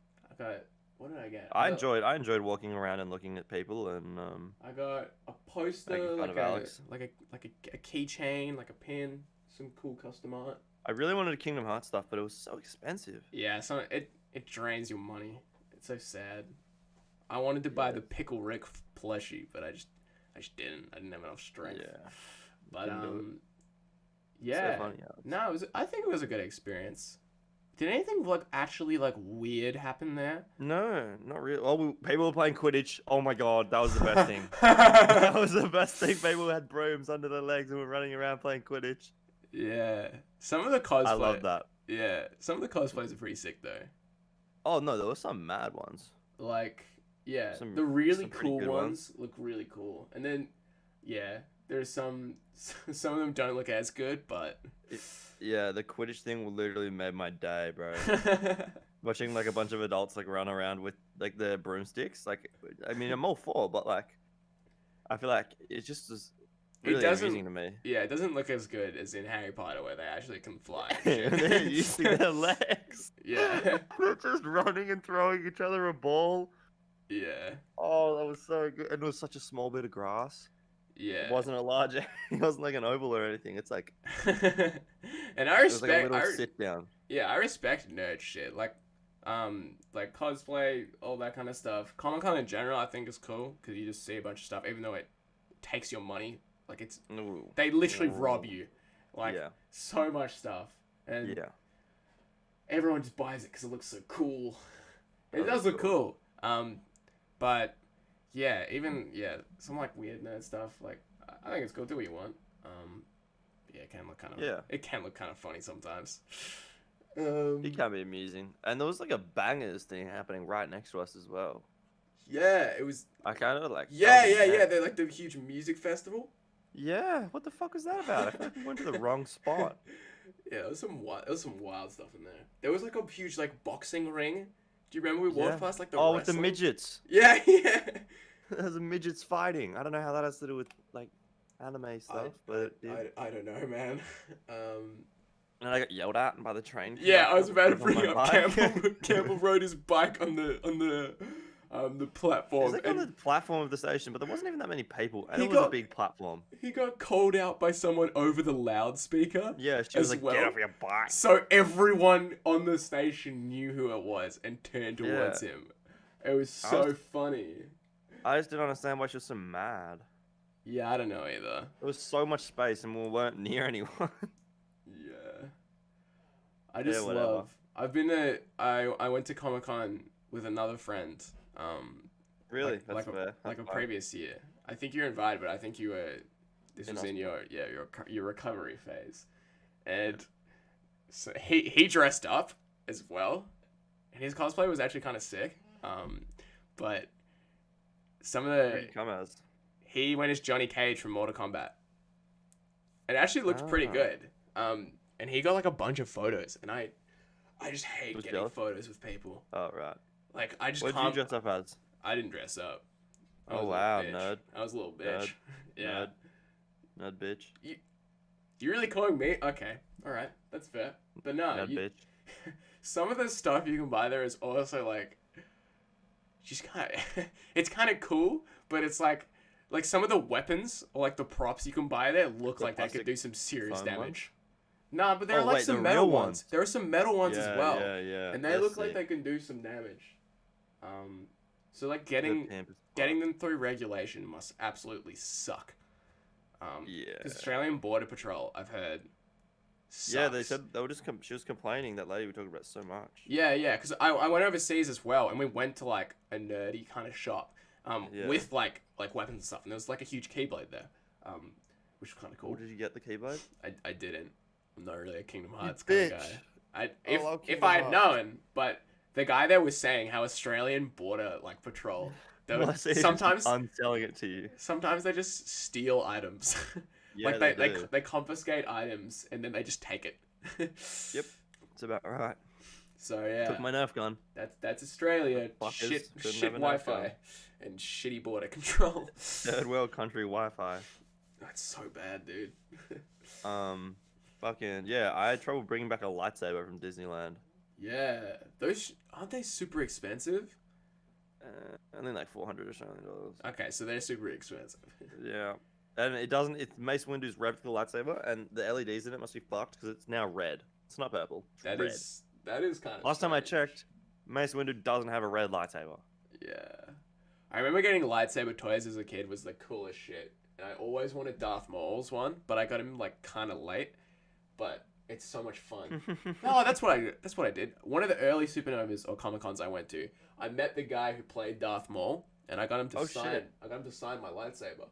What did I get? I enjoyed walking around and looking at people, and I got a poster, like a keychain, like a pin, some cool custom art. I really wanted Kingdom Hearts stuff, but it was so expensive. Yeah, so it drains your money. It's so sad. I wanted to buy the Pickle Rick plushie, but I just didn't. I didn't have enough strength. Yeah. But yeah. So funny, No, I think it was a good experience. Did anything actually weird happen there? No, not really. Oh, people were playing Quidditch. Oh my god, that was the best thing. That was the best thing. People had brooms under their legs and were running around playing Quidditch. Yeah. Some of the cosplay. I love that. Yeah. Some of the cosplays are pretty sick though. Oh no, there were some mad ones. Yeah, the really cool ones look really cool, and then there's some of them don't look as good, but the Quidditch thing literally made my day, bro. Watching a bunch of adults run around with their broomsticks, I mean, I'm all for, but I feel like it just is really amusing to me. Yeah, it doesn't look as good as in Harry Potter where they actually can fly. They're using their legs. Yeah, they're just running and throwing each other a ball. Yeah. Oh, that was so good. And it was such a small bit of grass. Yeah. It wasn't a large. It wasn't an oval or anything. It's and I respect. It was a little sit down. Yeah, I respect nerd shit. Cosplay, all that kind of stuff. Comicon in general, I think is cool because you just see a bunch of stuff, even though it takes your money. They literally rob you. So much stuff. And everyone just buys it because it looks so cool. It That does looks look cool. But yeah, some like weird nerd stuff. Like I think it's cool. Do what you want. Yeah, it can look kind of. Yeah. It can look kind of funny sometimes. It can be amusing. And there was like a bangers thing happening right next to us as well. Yeah, it was. I kind of like. Yeah. They're like the huge music festival. Yeah, what the fuck was that about? I feel like we went to the wrong spot. Yeah, there was some wild stuff in there. There was like a huge like boxing ring. Do you remember we walked past like the with the wrestling? midgets. Yeah. There's a midgets fighting. I don't know how that has to do with like anime stuff, but it did. I don't know, man. And I got yelled at by the train. Yeah, I was about to on bring my up bike. Campbell. Campbell rode his bike on the It platform. was like on the And platform of the station, but there wasn't even that many people, and He it was a got- big platform. he got called out by someone over the loudspeaker. Yeah, she was as like, well. "Get off your bike." So everyone on the station knew who it was and turned towards him. It was so funny. I just didn't understand why she was so mad. Yeah, I don't know either. There was so much space, and we weren't near anyone. Yeah. I just whatever. love. I've been to. I went to Comicon with another friend. Really? Like, That's like fair. a That's fine. previous year. I think you're invited, but I think you were. This In was in hospital. your recovery phase, and so he dressed up as well, and his cosplay was actually kind of sick. But some of Where'd the you come as? he went as Johnny Cage from Mortal Kombat. It actually looked pretty Ah. good. And he got like a bunch of photos, and I just hate Was getting jealous? photos with people. Oh right. Like I just What did you can't. dress up as? I didn't dress up. I Oh, was a little wow, bitch. nerd. I was a little bitch. Yeah. Nerd bitch. You really calling me? Okay. All right. That's fair. But no, Nerd bitch. some of the stuff you can buy there is also like, just kind of, it's kind of cool, but it's like some of the weapons or like the props you can buy there look The like they could plastic do some serious foam damage. Nah, but there are Oh, like wait, some the metal real ones. ones. There are some metal ones as well, Yeah. and they look like they can do some damage. So like getting them through regulation must absolutely suck. Yeah. 'Cause Australian Border Patrol, I've heard. Sucks. Yeah, they said they were just. She was complaining that lady we talking about so much. Yeah, because I went overseas as well, and we went to like a nerdy kind of shop, Yeah. with like weapons and stuff, and there was like a huge keyblade there, which was kind of cool. Or did you get the keyblade? I didn't. I'm not really a Kingdom Hearts kind of bitch. guy. I love If Kingdom I had Hearts. known, but the guy there was saying how Australian Border like patrol, they would, Well, I see, sometimes I'm selling it to you. they just steal items. Yeah, like they do. they confiscate items and then they just take it. Yep. It's about right. So yeah, Took my Nerf gun. that's Australia. Fuckers Shit couldn't have a Nerf Wi-Fi gun. and shitty border control. Third world country Wi-Fi. That's so bad, dude. Fucking yeah. I had trouble bringing back a lightsaber from Disneyland. Yeah, those aren't they super expensive? Only like $400 Australian dollars. Okay, so they're super expensive. Yeah. And it doesn't. It's Mace Windu's replica lightsaber, and the LEDs in it must be fucked because it's now red. It's not purple. It's That red. is kind of. Last time I strange. checked, Mace Windu doesn't have a red lightsaber. Yeah, I remember getting lightsaber toys as a kid was the coolest shit, and I always wanted Darth Maul's one, but I got him like kind of late. But it's so much fun. No, that's what I did. One of the early Supernovas or Comic Cons I went to, I met the guy who played Darth Maul, and I got him to Oh, sign. shit. I got him to sign my lightsaber,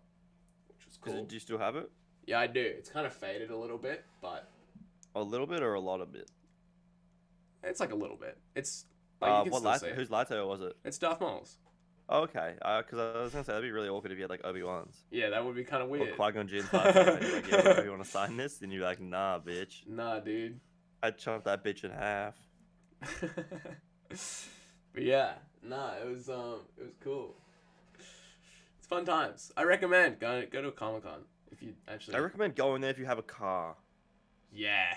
which was cool. Do you still have it? Yeah, I do. It's kind of faded a little bit, but A little bit or a lot of bit? it's like a little bit. It's like you can still see it. Whose lightsaber was it? It's Darth Maul's. Oh, okay. Because I was gonna say that'd be really awkward if you had like Obi-Wan's Yeah, that would be kind of or weird. Qui-Gon Jinn's lightsaber. And you're like, yeah, you want to sign this? And you're like, nah, bitch. Nah, dude. I'd chop that bitch in half. But yeah, nah, it was cool. It's fun times. I recommend go to a Comic-Con if you actually. I recommend going there if you have a car. Yeah.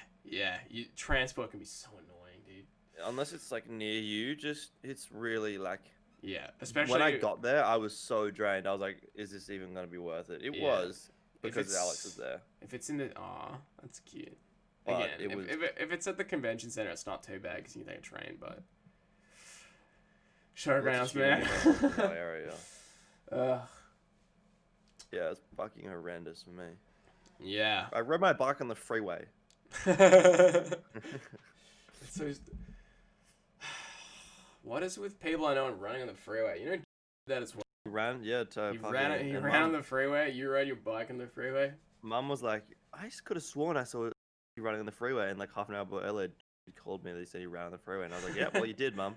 Transport can be so annoying, dude. Unless it's like near you, it's really like. Yeah, especially When I got there, I was so drained. I was like, "Is this even gonna be worth it?" It Yeah. was If because it's- Alex was there. if it's in the that's cute. But Again, it was- if it's at the convention center, it's not too bad because you can take a train, but What's showgrounds, the man. shooting area? Ugh. Yeah, it's fucking horrendous for me. Yeah. I rode my bike on the freeway. It's so What is with people I know and running on the freeway? You know that as well. He ran, yeah, to He fucking- ran. He and ran on Mum- the freeway. You rode your bike on the freeway. Mum was like, I just could have sworn I saw you running on the freeway, and like half an hour earlier, he called me. They said he ran on the freeway, and I was like, yeah, well, you did, Mum.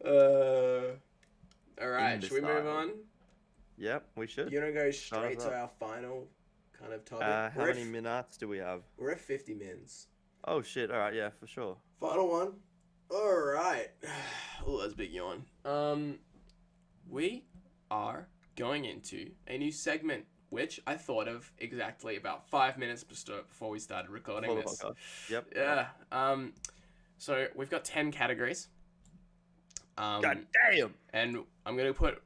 All right. Should we move Imbecile. on? Yep, we should. You want to go straight us to up. our final kind of topic? How many minutes do we have? We're at 50 mins. Oh shit! All right, yeah, for sure. Final one. All right. Oh, that's a big yawn. We are going into a new segment, which I thought of exactly about 5 minutes before we started recording For the this. podcast. Yep. Yeah. So we've got 10 categories. God damn. And I'm gonna put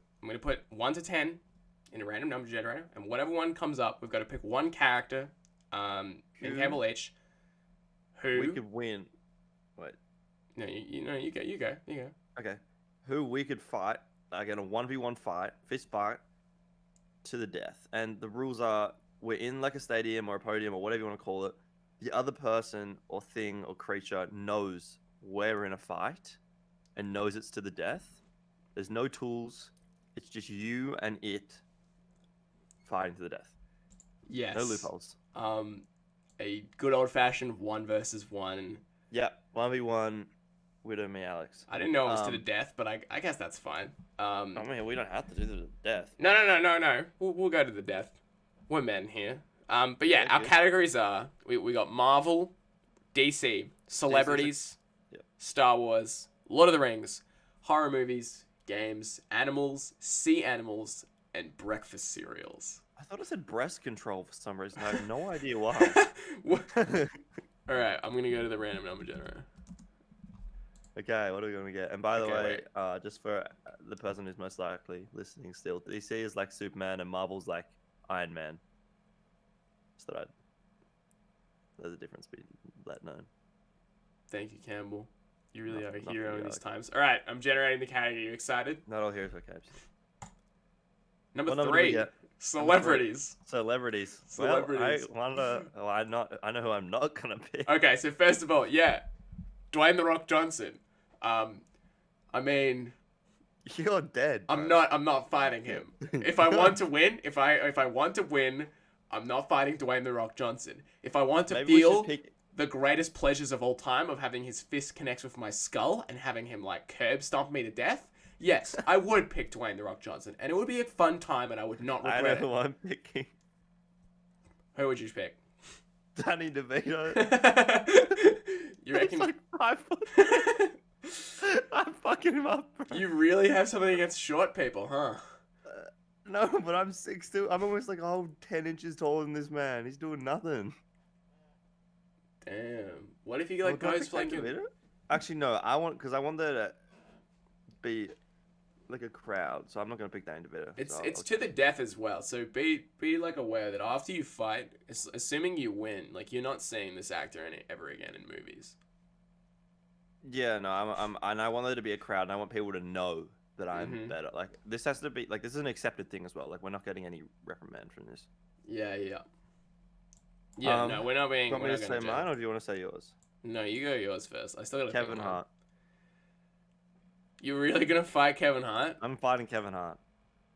1 to 10 in a random number generator, and whatever one comes up, we've got to pick one character, in Who- Cable H. Who? We could win. Wait. No, you go. Okay. Who we could fight, like in a 1v1 fight, fist fight, to the death. And the rules are, we're in like a stadium or a podium or whatever you want to call it. The other person or thing or creature knows we're in a fight and knows it's to the death. There's no tools. It's just you and it fighting to the death. Yes. No loopholes. A good old fashioned 1 versus 1. Yep. 1v1, Widow, me, Alex. I didn't know it was to the death, but I guess that's fine. I mean, we don't have to do the death. No. We'll go to the death. We're men here. But yeah, our Okay. categories are we got Marvel, DC, celebrities, Yep. Star Wars, Lord of the Rings, horror movies, games, animals, sea animals, and breakfast cereals. I thought it said breast control for some reason. I have no idea why. All right, I'm gonna go to the random number generator. Okay, what are we going to get? And by the Okay, way, just for the person who's most likely listening still, DC is like Superman and Marvel's like Iron Man. Just thought there's a difference between that known. Thank you, Campbell. You really are a Nothing hero to in be these argued. times. All right, I'm generating the category. You excited? Not all heroes are caps. Number What number do we 3, get? celebrities. Celebrities. Celebrities. Well, I know who I'm not gonna pick. Okay, so first of all, yeah, Dwayne the Rock Johnson. I mean, You're dead. I'm bro. not fighting him. If I want to win, if I want to win, I'm not fighting Dwayne the Rock Johnson. If I want to Maybe we should feel pick. the greatest pleasures of all time of having his fist connect with my skull and having him like curb stomp me to death, yes, I would pick Dwayne the Rock Johnson, and it would be a fun time, and I would not I know regret who it. I'm picking. Who would you pick? Danny DeVito. You reckon? He's like 5 foot. I'm fucking him up, bro. You really have something against short people, huh? No, but I'm 6'2". I'm almost like a whole 10 inches taller than this man. He's doing nothing. Damn. What if he like Oh, do I goes pick Dan like DeVito? Actually, no. Because I want there to be like a crowd, so I'm not gonna pick Danny DeVito. It's So it's I'll- to the death as well. So be like aware that after you fight, assuming you win, like you're not seeing this actor ever again in movies. Yeah, no. And I want there to be a crowd, and I want people to know that I'm Mhm. better. Like this has to be like this is an accepted thing as well. Like we're not getting any reprimand from this. Yeah. Yeah, no, we're not being. Do you want We're me not to gonna say judge. mine, or do you want to say yours? No, you go yours first. I still gotta Kevin pick mine. Hart. You really gonna fight Kevin Hart? I'm fighting Kevin Hart.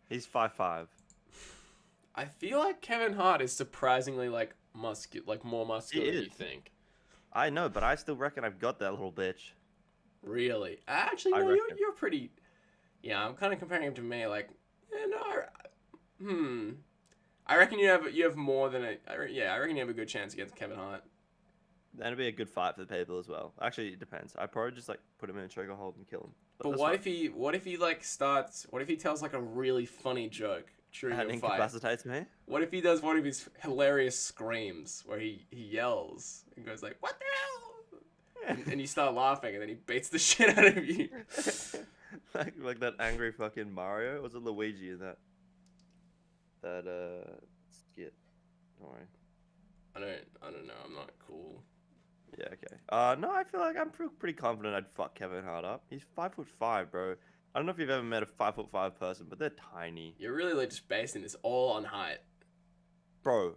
He's 5'5". I feel like Kevin Hart is surprisingly like more muscular than you is. think. I know, but I still reckon I've got that little bitch. Really? Actually, I no, reckon. you're pretty. Yeah, I'm kind of comparing him to me. Like, yeah, no, I reckon you have more than I reckon you have a good chance against Kevin Hart. That'd be a good fight for the people as well. Actually, it depends. I'd probably just like put him in a chokehold and kill him. But that's what fine. if he like what if he tells like a really funny joke during And a fight? incapacitates me? What if he does one of his hilarious screams where he yells and goes like, "What the hell?" And you start laughing, and then he beats the shit out of you. like that angry fucking Mario? Or was it Luigi in that skit? Don't worry. I don't know. I'm not cool. Yeah, okay. No, I feel like I'm pretty confident I'd fuck Kevin Hart up. He's 5'5", bro. I don't know if you've ever met a 5'5" person, but they're tiny. You're really like just basing this all on height. Bro,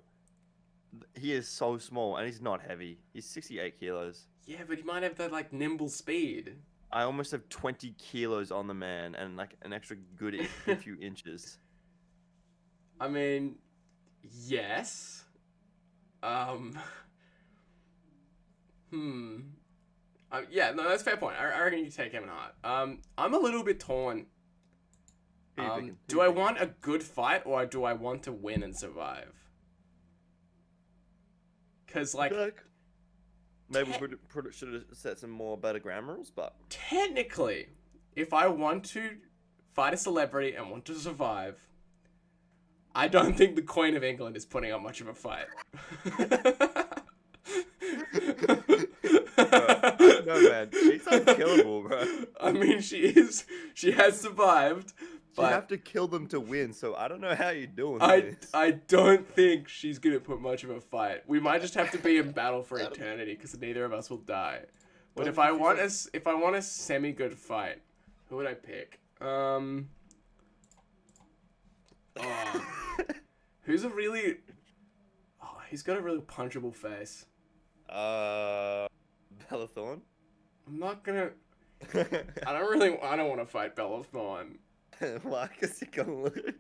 he is so small and he's not heavy. He's 68 kilos. Yeah, but he might have that like nimble speed. I almost have 20 kilos on the man and like an extra good few inches. I mean, yes. Yeah, no, that's a fair point. I reckon you take Kevin Hart. I'm a little bit torn. Do I want a good fight or do I want to win and survive? Because, like... Maybe we should have set some more better grammar rules, but... Technically, if I want to fight a celebrity and want to survive, I don't think the Queen of England is putting up much of a fight. No, man. She's unkillable, bro. I mean, she is. She has survived. You have to kill them to win, so I don't know how you're doing this. I don't think she's gonna put much of a fight. We might just have to be in battle for eternity because neither of us will die. But if I want a semi good fight, who would I pick? Who's a really? Oh, he's got a really punchable face. Bella Thorne. I'm not gonna. I don't want to fight Bella Thorne. Why? Because you're gonna lose.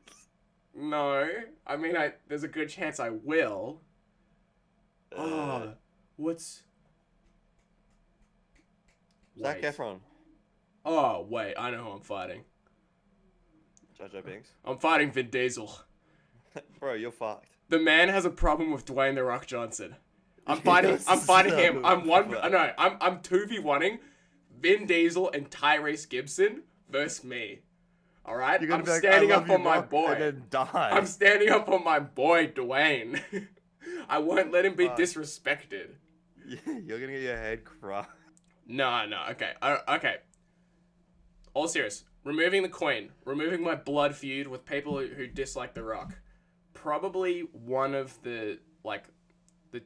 No, I mean, there's a good chance I will. What's... Zac Efron. Oh, wait, I know who I'm fighting. Jar Jar Binks. I'm fighting Vin Diesel. Bro, you're fucked. The man has a problem with Dwayne the Rock Johnson. I'm fighting him. I'm 2v1ing Vin Diesel and Tyrese Gibson versus me. All right, I'm standing up on my boy. And then die. I'm standing up on my boy Dwayne. I won't let him be disrespected. Yeah, you're gonna get your head crushed. No, okay, okay. All serious. Removing the Queen, removing my blood feud with people who dislike The Rock. Probably one of the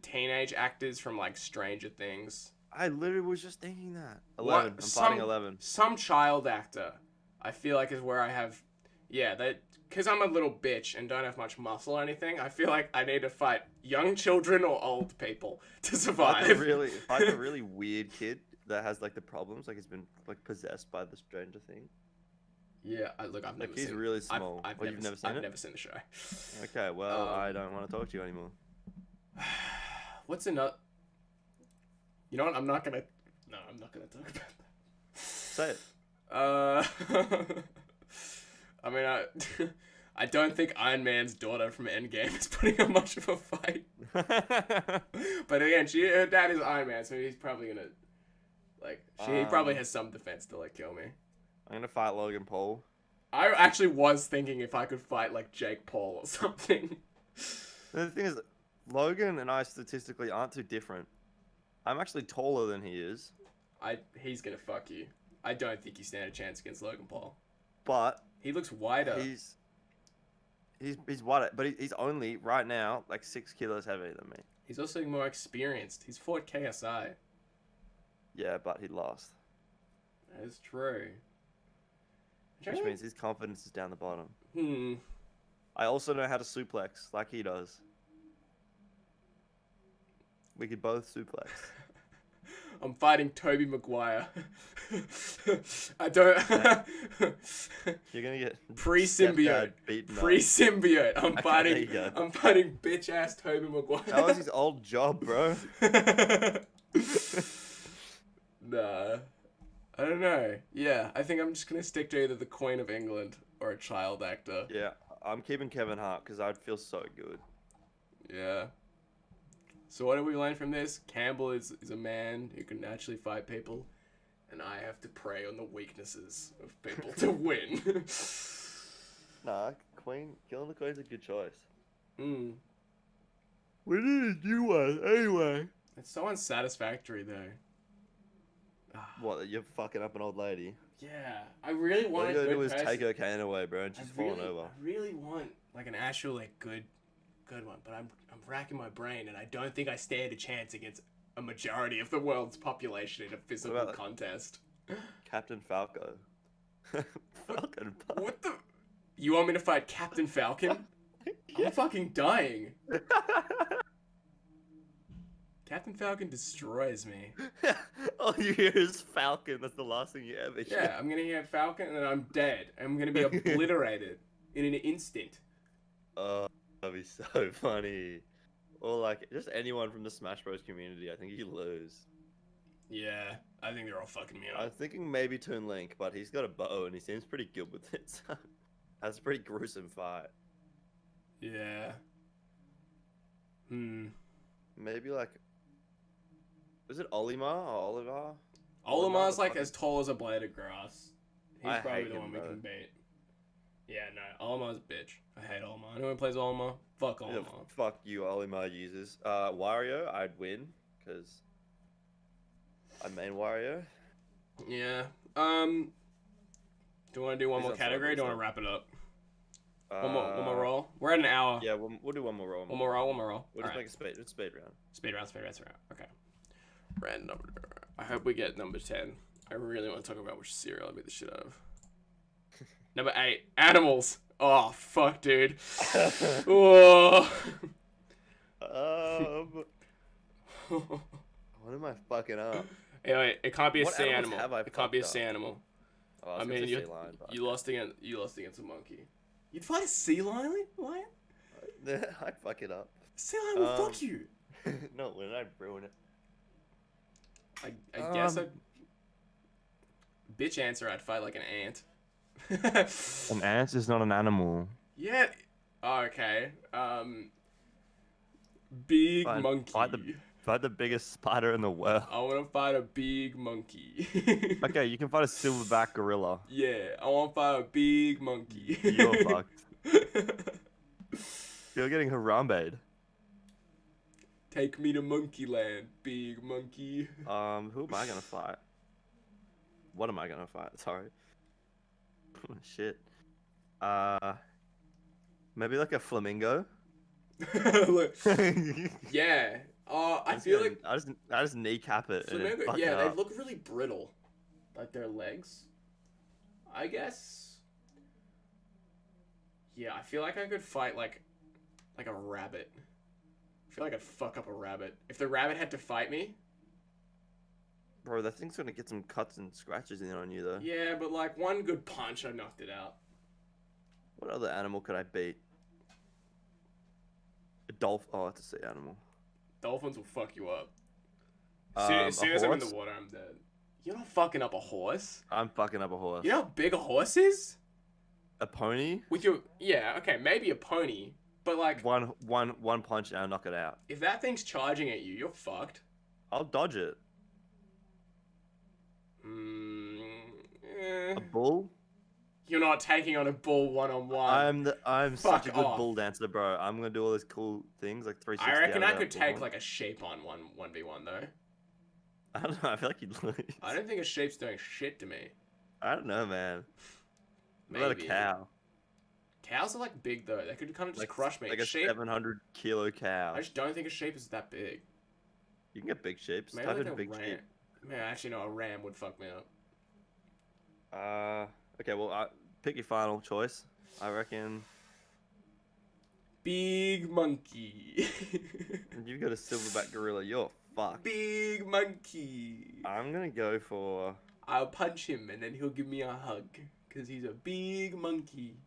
teenage actors from like Stranger Things. I literally was just thinking that. 11. I'm fighting 11. Some child actor. I feel like is where I have, because I'm a little bitch and don't have much muscle or anything. I feel like I need to fight young children or old people to survive. Fight a really weird kid that has like the problems, like he's been like possessed by the Stranger Thing. Yeah, I've never seen. He's really small. You've never seen it? I've never seen the show. Okay, well, I don't want to talk to you anymore. What's another? You know what? I'm not gonna talk about that. Say it. I mean, I don't think Iron Man's daughter from Endgame is putting up much of a fight. But again, her dad is Iron Man, so he's probably gonna, he probably has some defense to, kill me. I'm gonna fight Logan Paul. I actually was thinking if I could fight, Jake Paul or something. The thing is, Logan and I statistically aren't too different. I'm actually taller than he is. He's gonna fuck you. I don't think you stand a chance against Logan Paul. But he looks wider. He's wider, but he's only right now 6 kilos heavier than me. He's also more experienced. He's fought KSI. Yeah, but he lost. That is true. Which means his confidence is down the bottom. I I also know how to suplex like he does. We could both suplex. I'm fighting Tobey Maguire. I don't. You're gonna get pre-symbiote. Pre-symbiote. I'm fighting bitch ass Tobey Maguire. That was his old job, bro. Nah. I don't know. Yeah, I think I'm just gonna stick to either the Queen of England or a child actor. Yeah, I'm keeping Kevin Hart because I'd feel so good. Yeah. So what do we learn from this? Campbell is a man who can naturally fight people, and I have to prey on the weaknesses of people to win. Nah, killing the Queen's a good choice. We didn't do one anyway. It's so unsatisfactory though. What, that you're fucking up an old lady? Yeah, I really want a good person. All you gotta do is take her cane away, bro, and she's falling over. I really want an actual good one, but I'm racking my brain, and I don't think I stand a chance against a majority of the world's population in a physical contest. Captain Falco. Falcon. What the? You want me to fight Captain Falcon? I'm fucking dying. Captain Falcon destroys me. All you hear is Falcon. That's the last thing you ever hear. Yeah, I'm gonna hear Falcon and then I'm dead. I'm gonna be obliterated in an instant. Oh, that'd be so funny. Or like just anyone from the Smash Bros community, I think you lose. Yeah, I think they're all fucking me I up. was thinking maybe Toon Link, but he's got a bow and he seems pretty good with it. So that's a pretty gruesome fight. Yeah. Maybe like, is it Olimar or Oliver? Olimar's like as tall as a blade of grass. He's I probably hate the him, one we though. can beat. Yeah, no, Olimar's a bitch. I hate Olimar. Anyone who plays Olimar? Fuck Yeah, Olimar. fuck you, Olimar users. Wario, I'd win because I main Wario. Yeah. Do you want to do one Please more don't start category? Or do you this want to wrap it up? One more roll. We're at an hour. Yeah, we'll do one more roll. One more roll. We'll just Alright. make a speed round. Speed round. Okay. Random number. I hope we get number 10. I really want to talk about which cereal I beat the shit out of. Number 8. Animals. Oh, fuck, dude. Oh. What am I fucking up? Anyway, it can't be a What sea animals animal. have I It can't be a fucked sea up? animal. Oh, I was mean, gonna say you sea lion, but you lost against a monkey. You'd fight a sea lion? I'd fuck it up. Sea lion will fuck you. No, when I'd ruin it. I guess I'd... Bitch answer, I'd fight like an ant. An ant is not an animal. Yeah. Oh, okay. Big Fine, monkey. Fight the biggest spider in the world. I want to fight a big monkey. Okay, you can fight a silverback gorilla. Yeah, I want to fight a big monkey. You're fucked. You're getting harambe'd. Take me to monkey land, big monkey. Who am I gonna fight? What am I gonna fight? Sorry. Shit. Maybe like a flamingo. Look, yeah. I feel like I just kneecap it. And flamingo. fuck Yeah, it they up. look really brittle, like their legs. I guess. Yeah, I feel like I could fight like a rabbit. I feel like I'd fuck up a rabbit if the rabbit had to fight me. Bro, that thing's gonna get some cuts and scratches in on you though. Yeah, but like one good punch, I knocked it out. What other animal could I beat? A dolphin. Oh, it's a sea animal. Dolphins will fuck you up. A As soon as I'm in the horse? water, I'm dead. You're not fucking up a horse. I'm fucking up a horse. You know how big a horse is? A pony? With your okay, maybe a pony, but like One punch and I'll knock it out. if that thing's charging at you, you're fucked. I'll dodge it. A bull? You're not taking on a bull one-on-one. I'm Fuck such a good off. bull dancer, bro. I'm gonna do all these cool things like 360. I reckon I out could of take bull. like a shape on 1v1 though. I don't know. I feel like you'd lose. I don't think a shape's doing shit to me. I don't know, man. What about a Maybe. cow? Cows are like big though. They could kind of just crush me. Like a Shape. 700-kilo cow. I just don't think a shape is that big. You can get big shapes. Maybe Type like in a big ram. shape. Man, actually no, a ram would fuck me up. Okay, well, pick your final choice. I reckon Big monkey. you've got a silverback gorilla. You're fucked. Big monkey. I'm gonna go for. I'll punch him and then he'll give me a hug. Because he's a big monkey.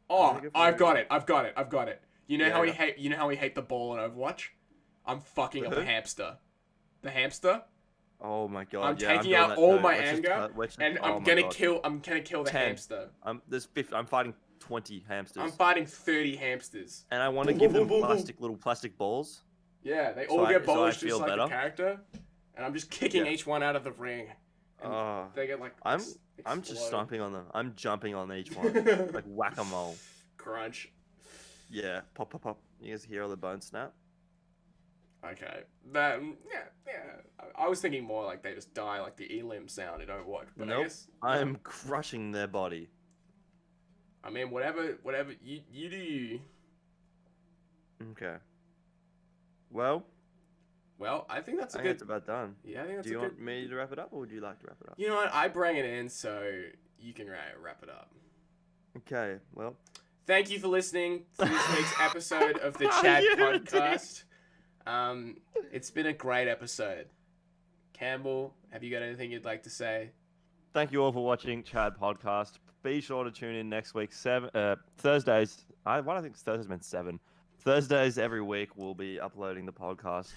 Oh, I've got it. You know Yeah, how I we know. hate the ball in Overwatch? I'm fucking up Who? a hamster. The hamster? Oh my god! I'm yeah, taking doing out that all too. my Let's just anger, cut- let's just- and oh I'm my gonna God. kill the 10. hamster. I'm fighting 20 hamsters, I'm fighting 30 hamsters. and I want to Boom, give boom, them boom, boom, boom. plastic balls. Yeah, they So all I- get so I abolished feel just like better? the character, and I'm just kicking Yeah. each one out of the ring. And Oh, they get like I'm just explode. stomping on them. I'm jumping on each one like whack-a-mole. Crunch. Yeah, pop, pop, pop. You guys hear all the bones snap? Okay. That yeah. I was thinking more like they just die like the elim sound in Overwatch. But Nope. I guess I'm crushing their body. I mean whatever you do you. Okay. Well, Well, I think that's a I think good it's about done. yeah, I think that's Do you a want good me to wrap it up, or would you like to wrap it up? You know what? I bring it in so you can wrap it up. Okay, well, thank you for listening to this week's episode of the C.H.A.D Podcast. It's been a great episode. Campbell, have you got anything you'd like to say? Thank you all for watching C.H.A.D Podcast. Be sure to tune in next week. Thursdays. Why do I think Thursdays meant 7? Thursdays every week we'll be uploading the podcast.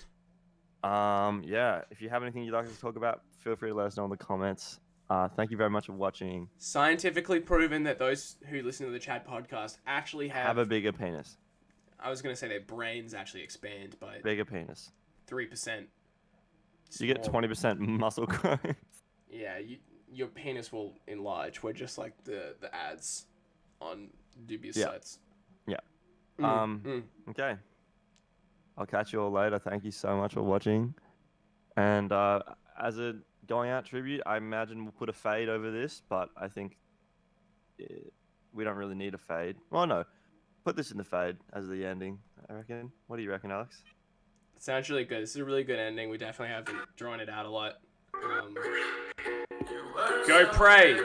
Yeah. If you have anything you'd like us to talk about, feel free to let us know in the comments. Thank you very much for watching. Scientifically proven that those who listen to the C.H.A.D Podcast actually have a bigger penis. I was gonna say their brains actually expand by Bigger penis. 3%. You get 20% muscle growth. Yeah, your penis will enlarge. We're just like the ads on dubious sites. Yeah. Okay. I'll catch you all later. Thank you so much for watching. And as a going out tribute, I imagine we'll put a fade over this, but I think we don't really need a fade. Well, no. Put this in the fade as the ending, I reckon. What do you reckon, Alex? It sounds really good. This is a really good ending. We definitely haven't drawn it out a lot. Go pray.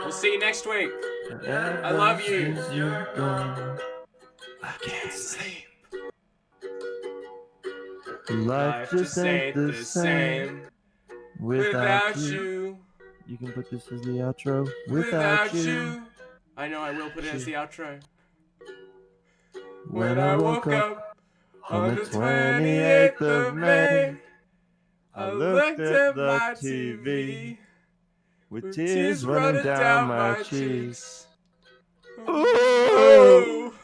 We'll see you next week. I love you. I can't sleep. Life just ain't the same without you. You can put this as the outro. Without you. I know I will put it as the outro. When I woke up on the 28th of May, I looked at my TV with tears running down my cheeks. Ooh,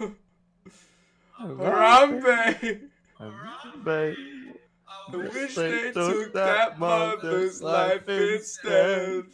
Harambe. Harambe. I wish they took that mother's life instead.